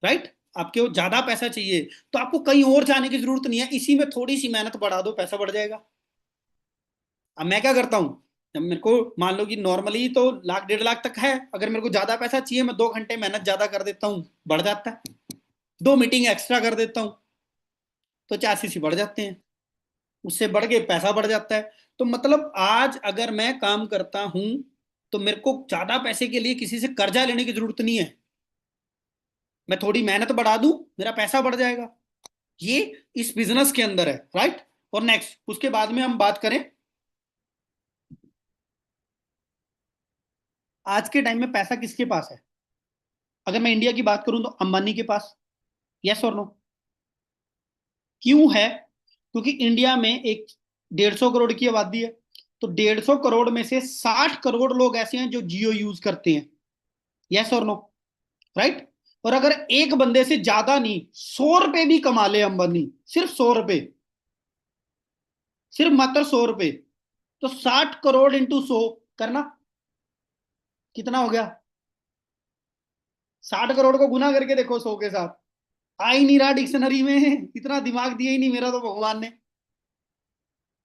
राइट, आपके वो ज्यादा पैसा चाहिए, तो आपको कहीं और जाने की जरूरत नहीं है, इसी में थोड़ी सी मेहनत बढ़ा दो, पैसा बढ़ जाएगा। अब मैं क्या करता हूँ, जब मेरे को मान लो कि नॉर्मली तो 1 लाख 1.5 लाख तक है, अगर मेरे को ज्यादा पैसा चाहिए, मैं 2 घंटे मेहनत ज्यादा कर देता हूँ, बढ़ जाता है। 2 मीटिंग एक्स्ट्रा कर देता हूँ, तो 4 सीसी बढ़ जाते हैं। उससे बढ़ के पैसा बढ़ जाता है। तो मतलब आज अगर मैं काम करता हूं तो मेरे को ज्यादा पैसे के लिए किसी से कर्जा लेने की जरूरत नहीं है। मैं थोड़ी मेहनत बढ़ा दूं, मेरा पैसा बढ़ जाएगा। ये इस बिजनेस के अंदर है, राइट। और नेक्स्ट, उसके बाद में हम बात करें, आज के टाइम में पैसा किसके पास है? अगर मैं इंडिया की बात करूं तो अंबानी के पास। यस और नो? क्यों है? क्योंकि इंडिया में एक 150 करोड़ की आबादी है। तो 150 करोड़ में से 60 करोड़ लोग ऐसे हैं जो जियो यूज करते हैं। यस और नो? राइट। और अगर एक बंदे से ज्यादा नहीं, 100 रुपए भी कमा ले अंबानी, सिर्फ 100 रुपए, सिर्फ मात्र 100 रुपए, तो 60 करोड़ इंटू 100 करना, कितना हो गया? 60 करोड़ को गुना करके देखो 100 के साथ। आ ही नहीं रहा डिक्शनरी में, इतना दिमाग दिया ही नहीं मेरा तो भगवान ने।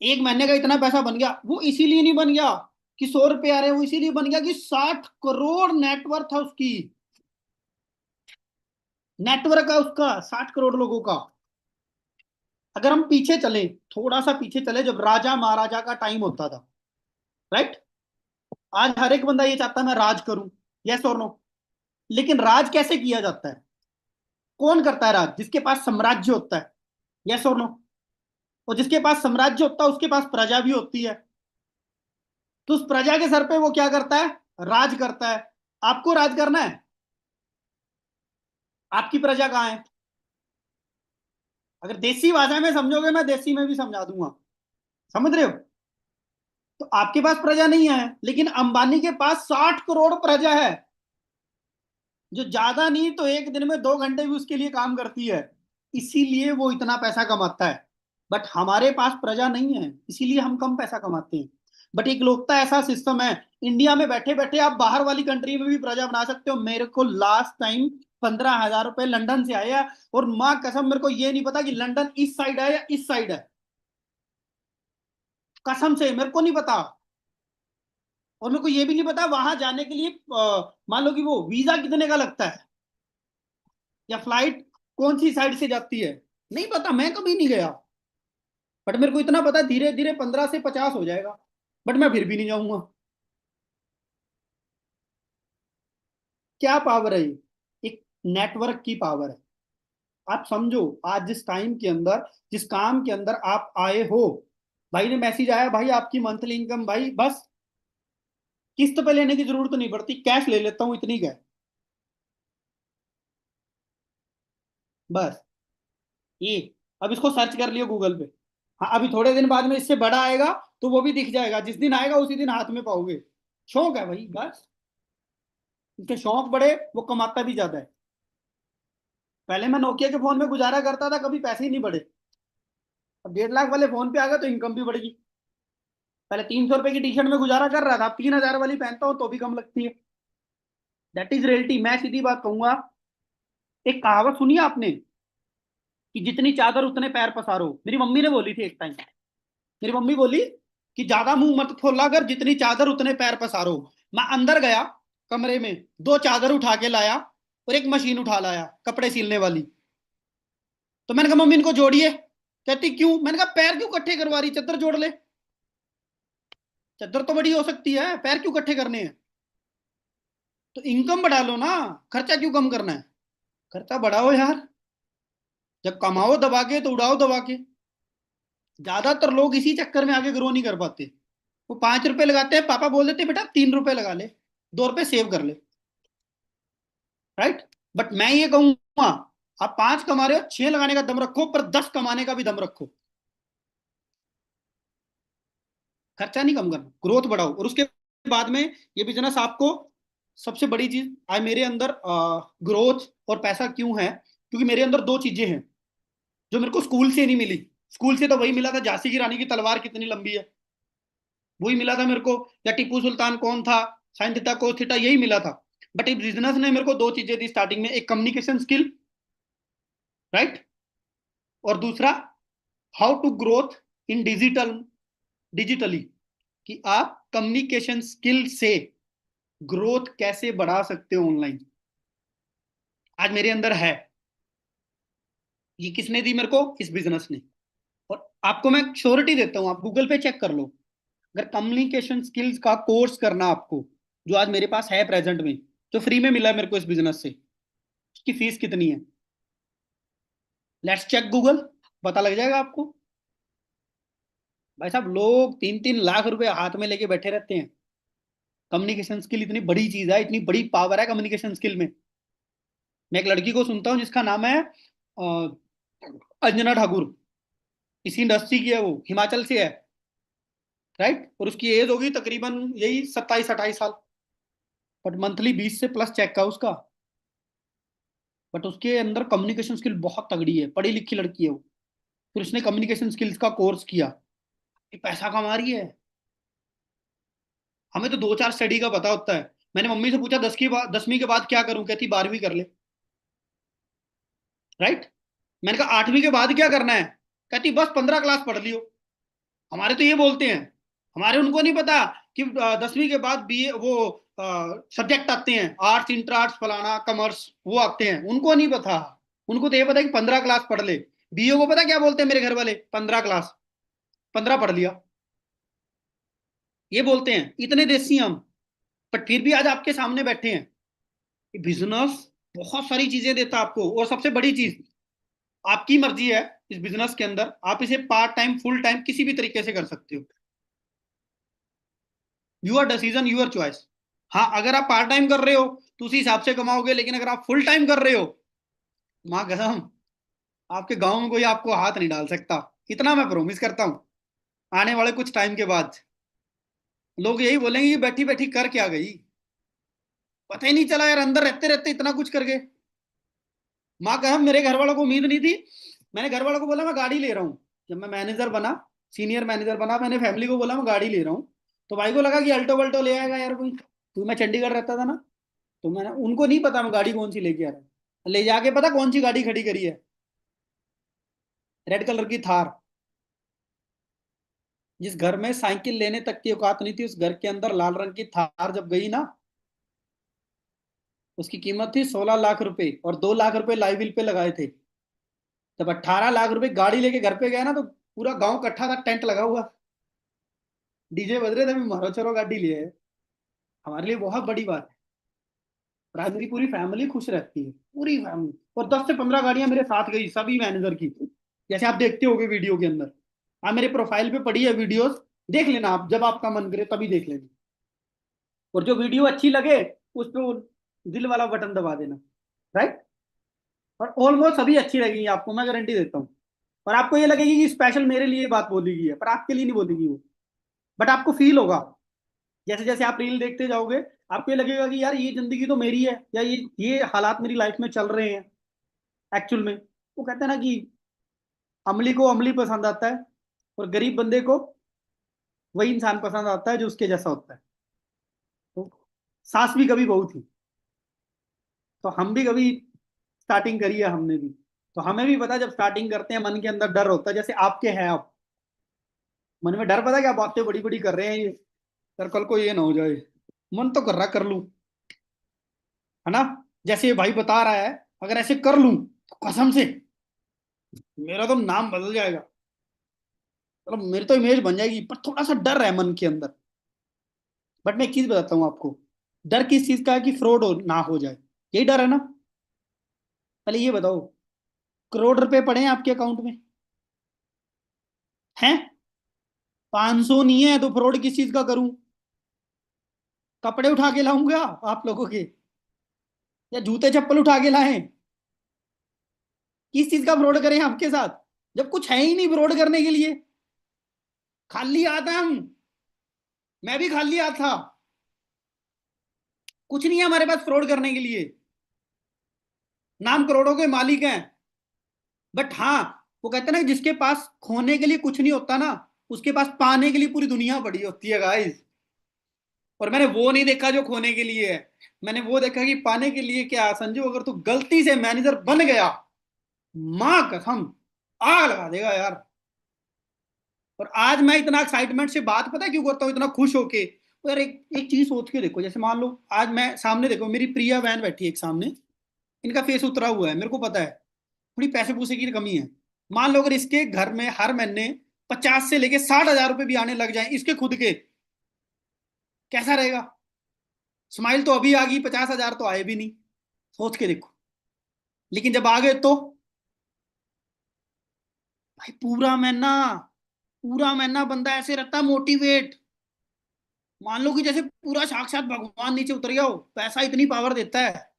एक महीने का इतना पैसा बन गया, वो इसीलिए नहीं बन गया कि 100 रुपए आ रहे हैं, वो इसीलिए बन गया कि 60 करोड़ नेटवर्थ है उसकी। नेटवर्क है उसका 60 करोड़ लोगों का। अगर हम पीछे चले, थोड़ा सा पीछे चले, जब राजा महाराजा का टाइम होता था, राइट। आज हर एक बंदा ये चाहता है मैं राज करूं। यस और नो? लेकिन राज कैसे किया जाता है? कौन करता है राज? जिसके पास साम्राज्य होता है। यस और नो? और जिसके पास साम्राज्य होता है उसके पास प्रजा भी होती है। तो उस प्रजा के सर पे वो क्या करता है? राज करता है। आपको राज करना है? आपकी प्रजा कहाँ है? अगर देसी भाषा में समझोगे, मैं देसी में भी समझा दूंगा। समझ रहे हो? तो आपके पास प्रजा नहीं है, लेकिन अंबानी के पास 60 करोड़ प्रजा है, जो ज्यादा नहीं तो एक दिन में 2 घंटे भी उसके लिए काम करती है। इसीलिए वो इतना पैसा कमाता है। बट हमारे पास प्रजा नहीं है, इसीलिए हम कम पैसा कमाते हैं। बट एक लोकता ऐसा सिस्टम है, इंडिया में बैठे बैठे आप बाहर वाली कंट्री में भी प्रजा बना सकते हो। मेरे को लास्ट टाइम 15,000 रुपए लंदन से आया, और माँ कसम मेरे को ये नहीं पता कि लंदन इस साइड है या इस साइड है। कसम से मेरे को नहीं पता। और मेरे को ये भी नहीं पता वहां जाने के लिए मान लो कि वो वीजा कितने का लगता है, या फ्लाइट कौन सी साइड से जाती है। नहीं पता, मैं कभी नहीं गया। बट मेरे को इतना पता है धीरे धीरे 15 से 50 हो जाएगा। बट मैं फिर भी नहीं जाऊंगा। क्या पावर है ये? एक नेटवर्क की पावर है। आप समझो, आज जिस टाइम के अंदर, जिस काम के अंदर आप आए हो, भाई ने मैसेज आया, भाई आपकी मंथली इनकम, भाई बस किस्त पे लेने की जरूरत नहीं पड़ती, कैश ले लेता हूँ, इतनी क्या है, बस ये। अब इसको सर्च कर लियो गूगल पे। हाँ, अभी थोड़े दिन बाद में इससे बड़ा आएगा, तो वो भी दिख जाएगा, जिस दिन आएगा उसी दिन हाथ में पाओगे। शौक है भाई, बस। इसके शौक बड़े, वो कमाता भी ज्यादा है। पहले मैं नोकिया के फोन में गुजारा करता था, कभी पैसे ही नहीं बढ़े। अब 1.5 लाख वाले फोन पे आ गया तो इनकम भी बढ़ेगी। पहले 300 रुपए की टी शर्ट में गुजारा कर रहा था, अब 3,000 वाली पहनता हूँ तो भी कम लगती है। That is reality. मैं सीधी बात कहूंगा, एक कहावत सुनी है आपने कि जितनी चादर उतने पैर पसारो? मेरी मम्मी ने बोली थी एक टाइम। मेरी मम्मी बोली कि ज्यादा मुंह मत खोला कर, जितनी चादर उतने पैर पसारो। मैं अंदर गया कमरे में, 2 चादर उठा के लाया और एक मशीन उठा लाया कपड़े सिलने वाली। तो मैंने कहा मम्मी इनको जोड़िए। कहती क्यों? मैंने कहा पैर क्यों इकट्ठे करवा रही, चादर जोड़ ले। चादर तो बड़ी हो सकती है, पैर क्यों इकट्ठे करने हैं? तो इनकम बढ़ा लो ना, खर्चा क्यों कम करना है? खर्चा बढ़ाओ यार। जब कमाओ दबा के तो उड़ाओ दबा के। ज्यादातर लोग इसी चक्कर में आगे ग्रो नहीं कर पाते। वो 5 रुपए लगाते हैं, पापा बोल देते बेटा 3 रुपए लगा ले, 2 रुपए सेव कर ले, राइट। बट मैं ये कहूंगा, आप 5 कमा रहे हो, 6 लगाने का दम रखो, पर 10 कमाने का भी दम रखो। खर्चा नहीं कम करना, ग्रोथ बढ़ाओ। और उसके बाद में ये बिजनेस आपको, सबसे बड़ी चीज आज मेरे अंदर ग्रोथ और पैसा क्यों है, क्योंकि मेरे अंदर दो चीजें हैं जो मेरे को स्कूल से नहीं मिली। स्कूल से तो वही मिला था, झांसी की रानी की तलवार कितनी लंबी है, वही मिला था मेरे को। या टीपू सुल्तान कौन था, साइन थीटा कोस थीटा, यही मिला था। बट एक बिजनेस ने मेरे को दो चीजें दी स्टार्टिंग में, एक कम्युनिकेशन स्किल, राइट, और दूसरा how to growth in digitally, कि आप कम्युनिकेशन स्किल से ग्रोथ कैसे बढ़ा सकते हो ऑनलाइन, आज मेरे अंदर है। ये किसने दी मेरे को? इस बिजनेस ने। और आपको मैं श्योरिटी देता हूं, आप गूगल पे चेक कर लो, अगर कम्युनिकेशन स्किल्स का कोर्स करना आपको, जो आज मेरे पास है प्रेजेंट में, जो फ्री में मिला है मेरे को इस बिजनेस से, उसकी फीस कितनी है? लेट्स चेक गूगल, पता लग जाएगा आपको। भाई साहब, लोग 3-3 लाख रुपए हाथ में लेके बैठे रहते हैं। कम्युनिकेशन स्किल इतनी बड़ी चीज है, इतनी बड़ी पावर है कम्युनिकेशन स्किल में। मैं एक लड़की को सुनता हूँ जिसका नाम है अंजना ठाकुर। इसी इंडस्ट्री की है, वो हिमाचल से है, राइट। और उसकी एज होगी तकरीबन यही 27-28 साल। बट मंथली 20 से प्लस चेक का उसका। बट उसके अंदर कम्युनिकेशन स्किल बहुत तगड़ी है, पढ़ी लिखी लड़की है वो। फिर उसने कम्युनिकेशन स्किल्स का कोर्स किया, ये पैसा कमा रही है। हमें तो 2-4 स्टडी का पता होता है। मैंने मम्मी से पूछा 10वीं के बाद क्या करूं, कहती 12वीं कर ले, राइट। मैंने कहा 8वीं के बाद क्या करना है, कहती बस 15 क्लास पढ़ लियो। हमारे तो ये बोलते हैं। हमारे उनको नहीं पता कि 10वीं के बाद बी वो सब्जेक्ट आते हैं, आर्ट्स, इंटर आर्ट्स, फलाना, कॉमर्स, वो आते हैं, उनको नहीं पता। उनको तो ये पता है कि 15 क्लास पढ़ ले। बीए को पता क्या बोलते हैं मेरे घर वाले? 15 क्लास, 15 पढ़ लिया, ये बोलते हैं। इतने देसी हम। बट फिर भी आज आपके सामने बैठे हैं। बिजनेस बहुत सारी चीजें देता है आपको, और सबसे बड़ी चीज, आपकी मर्जी है। इस बिजनेस के अंदर आप इसे पार्ट टाइम, फुल टाइम, किसी भी तरीके से कर सकते हो। Your decision, your choice. हाँ, अगर आप पार्ट टाइम कर रहे हो तो उसी हिसाब से कमाओगे, लेकिन अगर आप फुल टाइम कर रहे हो, माँ कसम, आपके गांव में कोई आपको हाथ नहीं डाल सकता। इतना मैं प्रॉमिस करता हूँ। आने वाले कुछ टाइम के बाद लोग यही बोलेंगे कि बैठी बैठी कर क्या गई, पता ही नहीं चला यार, अंदर रहते रहते इतना कुछ कर गए। माँ कसम, मेरे घर वालों को उम्मीद नहीं थी। मैंने घर वालों को बोला मैं गाड़ी ले रहा हूँ। जब मैं मैनेजर बना, सीनियर मैनेजर बना, मैंने फैमिली को बोला मैं गाड़ी ले रहा हूँ। तो भाई को लगा कि अल्टो वल्टो ले आएगा यार कोई, तो मैं चंडीगढ़ रहता था ना। तो मैंने, उनको नहीं पता मैं गाड़ी कौन सी लेके आ रहा हूँ। ले जाके पता कौन सी गाड़ी खड़ी करी है? रेड कलर की थार। जिस घर में साइकिल लेने तक की औकात नहीं थी, उस घर के अंदर लाल रंग की थार जब गई ना, उसकी कीमत थी 16 लाख रुपए, और 2 लाख रुपए लाइव बिल पे लगाए थे। जब 18 लाख रुपए गाड़ी लेके घर पे गया ना, तो पूरा गांव इकट्ठा था, टेंट लगा हुआ, डीजे बज रहे थे, मारो चलो गाड़ी लिए है। हमारे लिए बहुत बड़ी बात है। और आज मेरी पूरी फैमिली खुश रहती है, पूरी फैमिली। और 10 से 15 गाड़ियां मेरे साथ गई, सभी मैनेजर की, जैसे आप देखते होगे वीडियो के अंदर। आप मेरे प्रोफाइल पे पड़ी है वीडियोस, देख लेना आप, जब आपका मन करे तभी देख लेना। और जो वीडियो अच्छी लगे, उस पर वो दिल वाला बटन दबा देना, राइट। और ऑलमोस्ट सभी अच्छी लगेगी आपको, मैं गारंटी देता हूँ। और आपको ये लगेगी कि स्पेशल मेरे लिए बात बोली गई है, पर आपके लिए नहीं बोलेगी वो। बट आपको फील होगा, जैसे जैसे आप रील देखते जाओगे, आपको ये लगेगा कि यार ये जिंदगी तो मेरी है, या ये हालात मेरी लाइफ में चल रहे हैं एक्चुअल में। वो कहते हैं ना कि अमली को अमली पसंद आता है, और गरीब बंदे को वही इंसान पसंद आता है जो उसके जैसा होता है। तो सास भी कभी बहू थी। तो हम भी कभी स्टार्टिंग करी है, हमने भी। तो हमें भी पता है, जब स्टार्टिंग करते हैं मन के अंदर डर होता है, जैसे आपके हैं आप। मन में डर, पता है क्या, बातें बड़ी बड़ी कर रहे हैं ये, यार कल को ये ना हो जाए। मन तो कर रहा कर लूं, है ना। जैसे ये भाई बता रहा है, अगर ऐसे कर लूं तो कसम से मेरा तो नाम बदल जाएगा, मतलब मेरी तो इमेज बन जाएगी। पर थोड़ा सा डर है मन के अंदर। बट मैं एक चीज बताता हूँ आपको, डर किस चीज का है? कि फ्रॉड ना हो जाए, यही डर है ना। पहले ये बताओ, करोड़ रुपए पड़े हैं आपके अकाउंट में? हैं? 500 नहीं है तो फ्रॉड किस चीज का करूं? कपड़े उठा के लाऊंगा आप लोगों के, या जूते चप्पल उठा के लाएं? किस चीज का फ्रॉड करें आपके साथ, जब कुछ है ही नहीं फ्रॉड करने के लिए? खाली हाथ हैं हम, मैं भी खाली हाथ था। कुछ नहीं है हमारे पास फ्रॉड करने के लिए। नाम करोड़ों के मालिक हैं। बट हाँ, वो कहते हैं ना, जिसके पास खोने के लिए कुछ नहीं होता ना, उसके पास पाने के लिए पूरी दुनिया पड़ी होती है गाइस। और मैंने वो नहीं देखा जो खोने के लिए है, मैंने वो देखा कि पाने के लिए क्या है। संजू, अगर तू गलती से मैनेजर बन गया, मां कसम, आग लगा देगा यार। और आज मैं इतना एक्साइटमेंट से बात पता है क्यों करता हूँ, इतना खुश होके? तो यार एक एक चीज सोच के देखो, जैसे मान लो आज मैं सामने, देखो मेरी प्रिया बहन बैठी है एक सामने, इनका फेस उतरा हुआ है, मेरे को पता है थोड़ी पैसे पूसे की कमी है। मान लो अगर इसके घर में हर महीने 50 से लेके 60,000 रुपए भी आने लग जाए इसके खुद के, कैसा रहेगा? स्माइल तो अभी आ गई, 50,000 तो आए भी नहीं, सोच के देखो। लेकिन जब आ गए तो भाई पूरा महीना बंदा ऐसे रहता है मोटिवेट। मान लो कि जैसे पूरा साक्षात भगवान नीचे उतर गया हो, पैसा इतनी पावर देता है।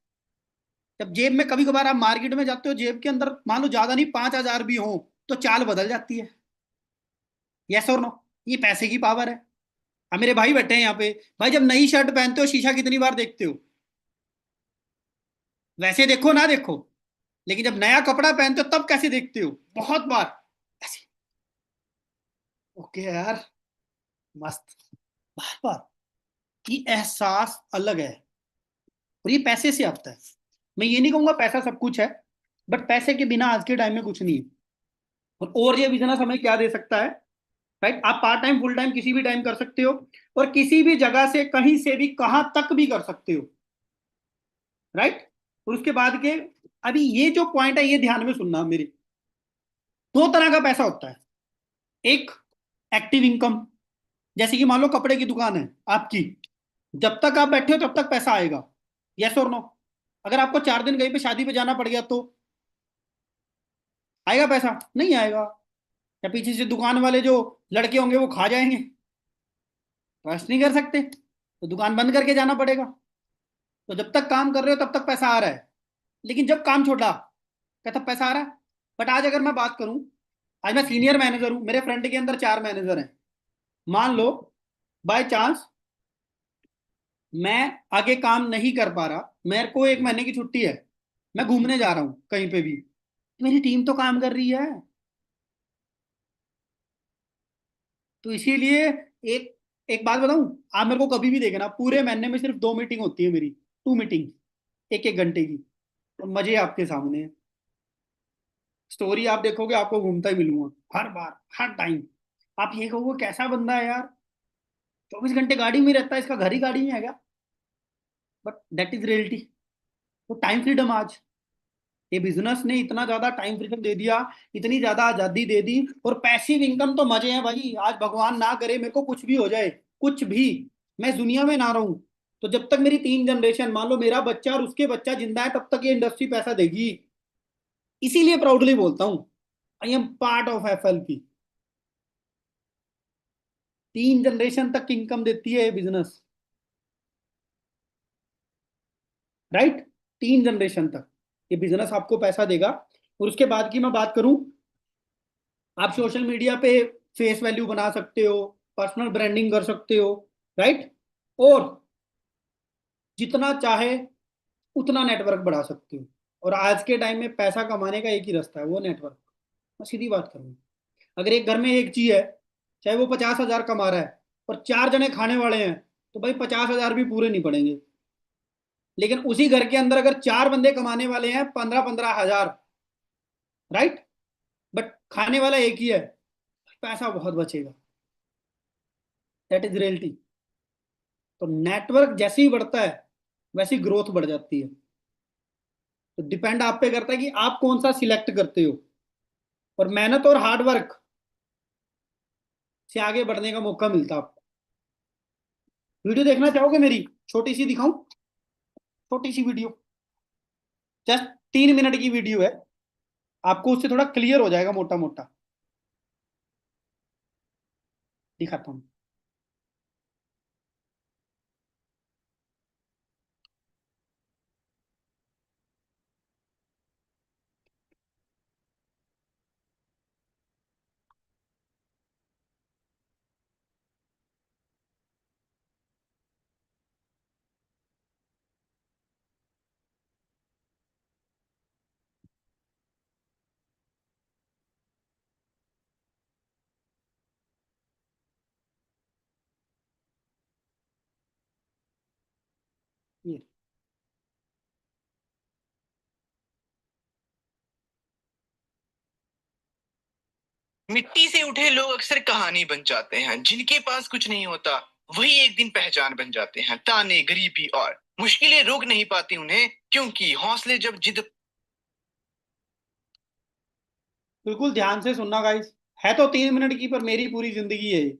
जब जेब में कभी कभार आप मार्केट में जाते हो, जेब के अंदर मान लो ज्यादा नहीं 5,000 भी हो, तो चाल बदल जाती है। यस और नो? ये पैसे की पावर है। अब मेरे भाई बैठे हैं यहाँ पे, भाई जब नई शर्ट पहनते हो शीशा कितनी बार देखते हो? वैसे देखो ना देखो, लेकिन जब नया कपड़ा पहनते हो तब कैसे देखते हो? बहुत बार ऐसे। ओके यार, मस्त। बार बार ये एहसास अलग है, और ये पैसे से आता है। मैं ये नहीं कहूंगा पैसा सब कुछ है, बट पैसे के बिना आज के टाइम में कुछ नहीं है। और ये बिजनेस हमें क्या दे सकता है? राइट, आप पार्ट टाइम फुल टाइम किसी भी टाइम कर सकते हो, और किसी भी जगह से कहीं से भी कहां तक भी कर सकते हो। राइट। और उसके बाद के, अभी ये जो पॉइंट है ये ध्यान में सुनना मेरी। दो तरह का पैसा होता है। एक, एक्टिव इनकम, जैसे कि मान लो कपड़े की दुकान है आपकी, जब तक आप बैठे हो तब तक पैसा आएगा। यस और नो? अगर आपको 4 दिन कहीं पे शादी पे जाना पड़ गया तो आएगा पैसा? नहीं आएगा। या पीछे से दुकान वाले जो लड़के होंगे वो खा जाएंगे, ट्रस्ट नहीं कर सकते, तो दुकान बंद करके जाना पड़ेगा। तो जब तक काम कर रहे हो तब तक पैसा आ रहा है, लेकिन जब काम छोड़ा क्या तब पैसा आ रहा है? बट आज अगर मैं बात करूं, आज मैं सीनियर मैनेजर हूं, मेरे फ्रंट के अंदर 4 मैनेजर हैं। मान लो बाय चांस मैं आगे काम नहीं कर पा रहा, मेरे को 1 महीने की छुट्टी है, मैं घूमने जा रहा हूं कहीं पे भी, मेरी टीम तो काम कर रही है। तो इसीलिए एक एक बात बताऊं, आप मेरे को कभी भी देखना, पूरे महीने में सिर्फ 2 मीटिंग होती है मेरी, 2 मीटिंग, 1-1 घंटे की। तो मजे आपके सामने है। स्टोरी आप देखोगे आपको घूमता ही मिलूंगा हर बार, हर टाइम। आप ये कहोगे कैसा बंदा है यार, 24 घंटे गाड़ी में रहता है, इसका घर ही गाड़ी में है क्या? But that is reality. तो टाइम फ्रीडम आज, ये बिजनेस ने इतना ज्यादा टाइम फ्रीडम दे दिया, इतनी ज्यादा आजादी दे दी। और पैसिव इनकम तो मजे हैं भाई, आज भगवान ना करे मेरे को कुछ भी हो जाए, कुछ भी, मैं इस दुनिया में ना रहूं, तो जब तक मेरी 3 जनरेशन, मान लो मेरा बच्चा और उसके बच्चा जिंदा है, तब तक ये इंडस्ट्री पैसा देगी। इसीलिए प्राउडली बोलता हूं, I am part of FL की। 3 जनरेशन तक इनकम देती है ये बिजनेस। राइट, 3 जनरेशन तक ये बिजनेस आपको पैसा देगा। और उसके बाद की मैं बात करूं, आप सोशल मीडिया पे फेस वैल्यू बना सकते हो, पर्सनल ब्रांडिंग कर सकते हो। राइट। और जितना चाहे उतना नेटवर्क बढ़ा सकते हो। और आज के टाइम में पैसा कमाने का एक ही रास्ता है, वो नेटवर्क। मैं सीधी बात करूँ, अगर एक घर में एक चीज है, चाहे वो 50,000 कमा रहा है और 4 जने खाने वाले हैं, तो भाई 50,000 भी पूरे नहीं पड़ेंगे। लेकिन उसी घर के अंदर अगर 4 बंदे कमाने वाले हैं 15-15 हजार, राइट, बट खाने वाला एक ही है, पैसा बहुत बचेगा। That is reality. तो नेटवर्क जैसे ही बढ़ता है वैसी ग्रोथ बढ़ जाती है। तो डिपेंड आप पे करता है कि आप कौन सा सिलेक्ट करते हो। और मेहनत और हार्डवर्क से आगे बढ़ने का मौका मिलता है आपको। वीडियो देखना चाहोगे मेरी? छोटी सी दिखाऊं, छोटी सी वीडियो, जस्ट 3 मिनट की वीडियो है, आपको उससे थोड़ा क्लियर हो जाएगा मोटा मोटा। दिखाता हूँ। ये मिट्टी से उठे लोग अक्सर कहानी बन जाते हैं, जिनके पास कुछ नहीं होता वही एक दिन पहचान बन जाते हैं। ताने, गरीबी और मुश्किलें रोक नहीं पाती उन्हें, क्योंकि हौसले जब जिद। बिल्कुल ध्यान से सुनना गाइस, है तो 3 मिनट की, पर मेरी पूरी जिंदगी है ये।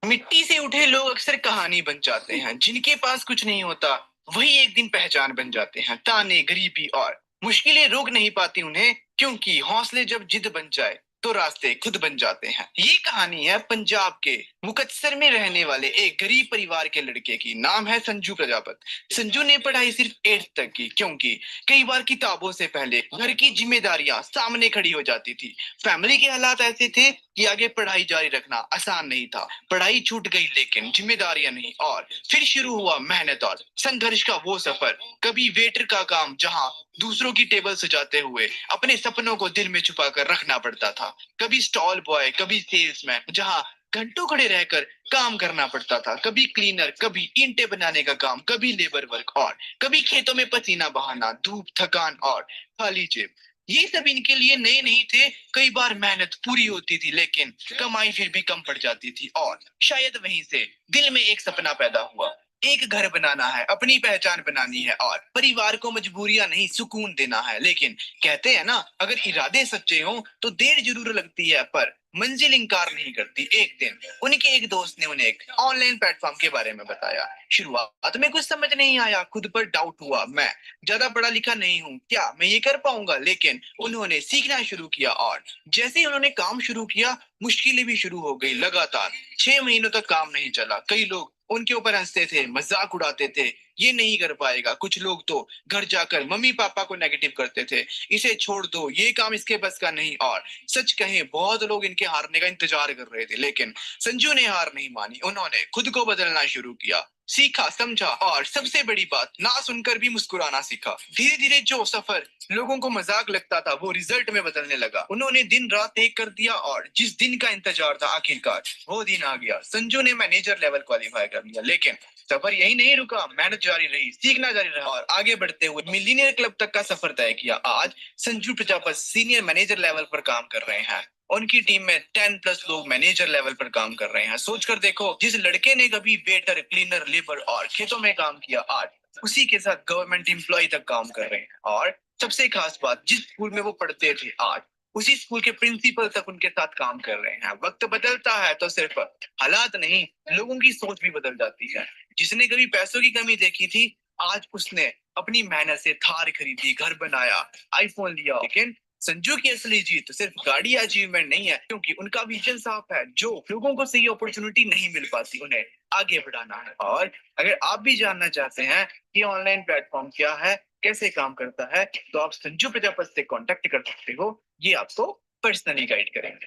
मिट्टी से उठे लोग अक्सर कहानी बन जाते हैं। जिनके पास कुछ नहीं होता वही एक दिन पहचान बन जाते हैं। ताने, गरीबी और मुश्किलें रोक नहीं पाती उन्हें, क्योंकि हौसले जब जिद बन जाए तो रास्ते खुद बन जाते हैं। ये कहानी है पंजाब के मुकत्सर में रहने वाले एक गरीब परिवार के लड़के की। नाम है संजू प्रजापत। संजू ने पढ़ाई सिर्फ 8th तक की, क्योंकि कई बार किताबों से पहले घर की जिम्मेदारियां सामने खड़ी हो जाती थी। फैमिली के हालात ऐसे थे कि आगे पढ़ाई जारी रखना आसान नहीं था। पढ़ाई छूट गई लेकिन जिम्मेदारियां नहीं, और फिर शुरू हुआ मेहनत और संघर्ष का वो सफर। कभी वेटर का काम, जहां दूसरों की टेबल सजाते हुए अपने सपनों को दिल में छुपा कर रखना पड़ता था। कभी स्टॉल बॉय, कभी सेल्समैन, जहां घंटों खड़े रहकर काम करना पड़ता था। कभी क्लीनर, कभी ईंटें बनाने का काम, कभी लेबर वर्क, और कभी खेतों में पसीना बहाना, धूप, थकान और खाली जेब। ये सब इनके लिए नए नहीं थे। कई बार मेहनत पूरी होती थी लेकिन कमाई फिर भी कम पड़ जाती थी, और शायद वहीं से दिल में एक सपना पैदा हुआ। एक घर बनाना है, अपनी पहचान बनानी है, और परिवार को मजबूरियां नहीं सुकून देना है। लेकिन कहते हैं ना, अगर इरादे सच्चे हों तो देर जरूर लगती है, पर मंजिल इंकार नहीं करती। एक दिन उनके एक दोस्त ने उन्हें एक ऑनलाइन प्लेटफॉर्म के बारे में बताया। शुरुआत में कुछ समझ नहीं आया, खुद पर डाउट हुआ। मैं ज्यादा पढ़ा लिखा नहीं हूँ, क्या मैं ये कर पाऊंगा? लेकिन उन्होंने सीखना शुरू किया, और जैसे ही उन्होंने काम शुरू किया मुश्किलें भी शुरू हो गई। लगातार 6 महीनों तक काम नहीं चला। कई लोग उनके ऊपर हंसते थे, मजाक उड़ाते थे, ये नहीं कर पाएगा। कुछ लोग तो घर जाकर मम्मी पापा को नेगेटिव करते थे, इसे छोड़ दो, ये काम इसके बस का नहीं। और सच कहें, बहुत लोग इनके हारने का इंतजार कर रहे थे, लेकिन संजू ने हार नहीं मानी। उन्होंने खुद को बदलना शुरू किया, सीखा, समझा, और सबसे बड़ी बात, ना सुनकर भी मुस्कुराना सीखा। धीरे धीरे जो सफर लोगों को मजाक लगता था वो रिजल्ट में बदलने लगा। उन्होंने दिन रात एक कर दिया, और जिस दिन का इंतजार था आखिरकार वो दिन आ गया। संजू ने मैनेजर लेवल क्वालिफाई कर लिया, लेकिन सफर यही नहीं रुका। मेहनत जारी रही, सीखना जारी रहा, और आगे बढ़ते हुए मिलीनियर क्लब तक का सफर तय किया। आज Sanju Prajapat senior manager level पर काम कर रहे हैं। उनकी टीम में 10+ लोग मैनेजर लेवल पर काम कर रहे हैं। सोचकर देखो, जिस लड़के ने कभी वेटर, क्लीनर, लेबर और खेतों में काम किया, आज उसी के साथ गवर्नमेंट एम्प्लॉय तक काम कर रहे हैं। और सबसे खास बात, जिस स्कूल में वो पढ़ते थे, आज उसी स्कूल के प्रिंसिपल तक उनके साथ काम कर रहे हैं। वक्त बदलता है तो सिर्फ हालात नहीं, लोगों की सोच भी बदल जाती है। जिसने कभी पैसों की कमी देखी थी, आज उसने अपनी मेहनत से थार खरीदी, घर बनाया, आईफोन लिया। लेकिन संजू की असली जीत सिर्फ गाड़ी या अचीवमेंट नहीं है, क्योंकि उनका विजन साफ है। जो लोगों को सही अपॉर्चुनिटी नहीं मिल पाती, उन्हें आगे बढ़ाना है। और अगर आप भी जानना चाहते हैं कि ऑनलाइन प्लेटफॉर्म क्या है, कैसे काम करता है, तो आप संजू प्रजापत से कांटेक्ट कर सकते हो। ये आपको पर्सनली गाइड करेंगे।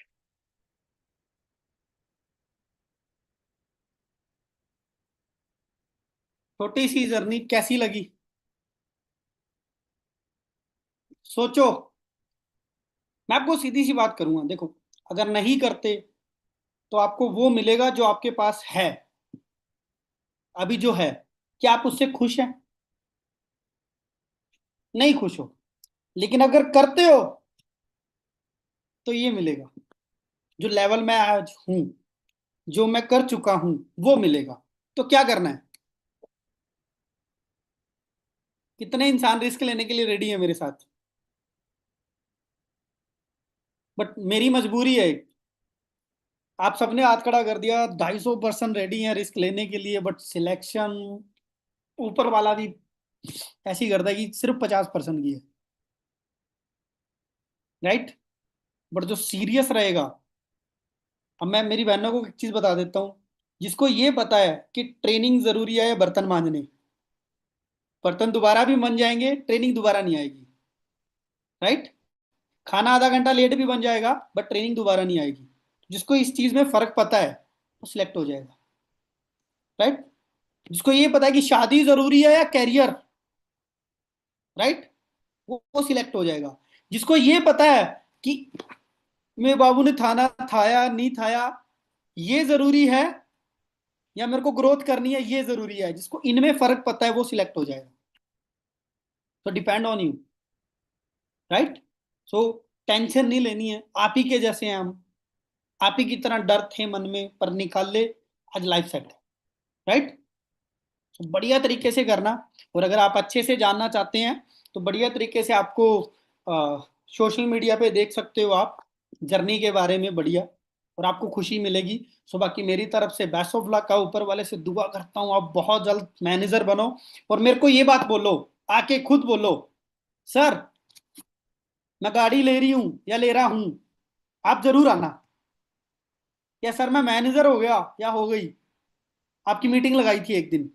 छोटी सी जर्नी कैसी लगी? सोचो। मैं आपको सीधी सी बात करूंगा, देखो, अगर नहीं करते तो आपको वो मिलेगा जो आपके पास है, अभी जो है। क्या आप उससे खुश हैं? नहीं खुश हो। लेकिन अगर करते हो तो ये मिलेगा। जो लेवल मैं आज हूं, जो मैं कर चुका हूं, वो मिलेगा। तो क्या करना है? कितने इंसान रिस्क लेने के लिए रेडी है मेरे साथ? बट मेरी मजबूरी है। आप सबने हाथ खड़ा कर दिया, 250% रेडी है रिस्क लेने के लिए, बट सिलेक्शन ऊपर वाला भी ऐसी करता है कि सिर्फ 50% की है। राइट? बट जो सीरियस रहेगा, अब मैं मेरी बहनों को एक चीज बता देता हूँ। जिसको ये पता है कि ट्रेनिंग जरूरी है बर्तन मांजने, बर्तन दोबारा भी बन जाएंगे, ट्रेनिंग दोबारा नहीं आएगी। राइट? खाना आधा घंटा लेट भी बन जाएगा, बट ट्रेनिंग दोबारा नहीं आएगी। जिसको इस चीज में फर्क पता है वो सिलेक्ट हो जाएगा। राइट? जिसको ये पता है कि शादी जरूरी है या कैरियर, राइट, वो सिलेक्ट हो जाएगा। जिसको ये पता है कि मेरे बाबू ने थाना थाया नहीं थाया, ये जरूरी है, या मेरे को ग्रोथ करनी है, ये जरूरी है, जिसको इनमें फर्क पता है वो सिलेक्ट हो जाएगा। तो depend on you. Right? So tension नहीं लेनी है। आप ही के जैसे हैं हम, आप ही की तरह डर थे मन में, पर निकाल ले, आज लाइफ सेट है। राइट? तो बढ़िया तरीके से करना। और अगर आप अच्छे से जानना चाहते हैं तो बढ़िया तरीके से आपको सोशल मीडिया पे देख सकते हो आप। जर्नी के बारे में बढ़िया, और आपको खुशी मिलेगी। सो बाकी मेरी तरफ से बेस्ट ऑफ लक का, ऊपर वाले से दुआ करता हूँ आप बहुत जल्द मैनेजर बनो, और मेरे को ये बात बोलो, आके खुद बोलो, सर मैं गाड़ी ले रही हूँ या ले रहा हूँ, आप जरूर आना। या सर मैं मैनेजर हो गया या हो गई, आपकी मीटिंग लगाई थी एक दिन,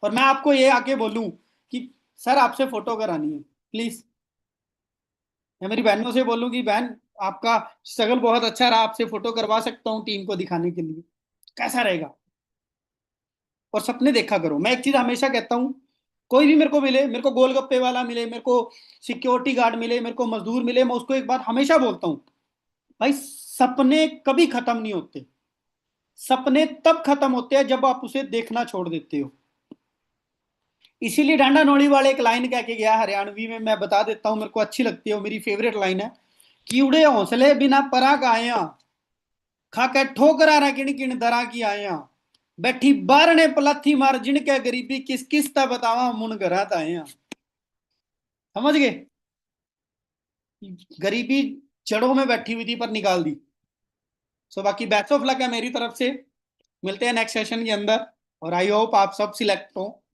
और मैं आपको ये आके बोलूं कि सर आपसे फोटो करानी है प्लीज, या मेरी बहनों से बोलूं कि बहन आपका स्ट्रगल बहुत अच्छा रहा, आपसे फोटो करवा सकता हूँ टीम को दिखाने के लिए, कैसा रहेगा। और सपने देखा करो। मैं एक चीज हमेशा कहता हूँ, कोई भी मेरे को मिले, मेरे को गोलगप्पे वाला मिले, मेरे को सिक्योरिटी गार्ड मिले, मेरे को मजदूर मिले, मैं उसको एक बात हमेशा बोलता हूँ, भाई सपने कभी खत्म नहीं होते। सपने तब खत्म होते हैं जब आप उसे देखना छोड़ देते हो। इसीलिए डांडा नोड़ी वाले एक लाइन कह के गया हरियाणवी में, मैं बता देता हूं, मेरे को अच्छी लगती है, वो मेरी फेवरेट लाइन है कि उड़े हौसले बिना परा का आया, खा के ठोकरा ना किन किन दरा की आया, बैठी बार ने पलाथी मार जिनके गरीबी किस किस ता बतावा मुन घरा आया। समझ गए? गरीबी जड़ों में बैठी हुई थी पर निकाल दी। सो बाकी बेस्ट ऑफ लक है मेरी तरफ से। मिलते हैं नेक्स्ट सेशन के अंदर, और आई होप आप सब सिलेक्ट हो।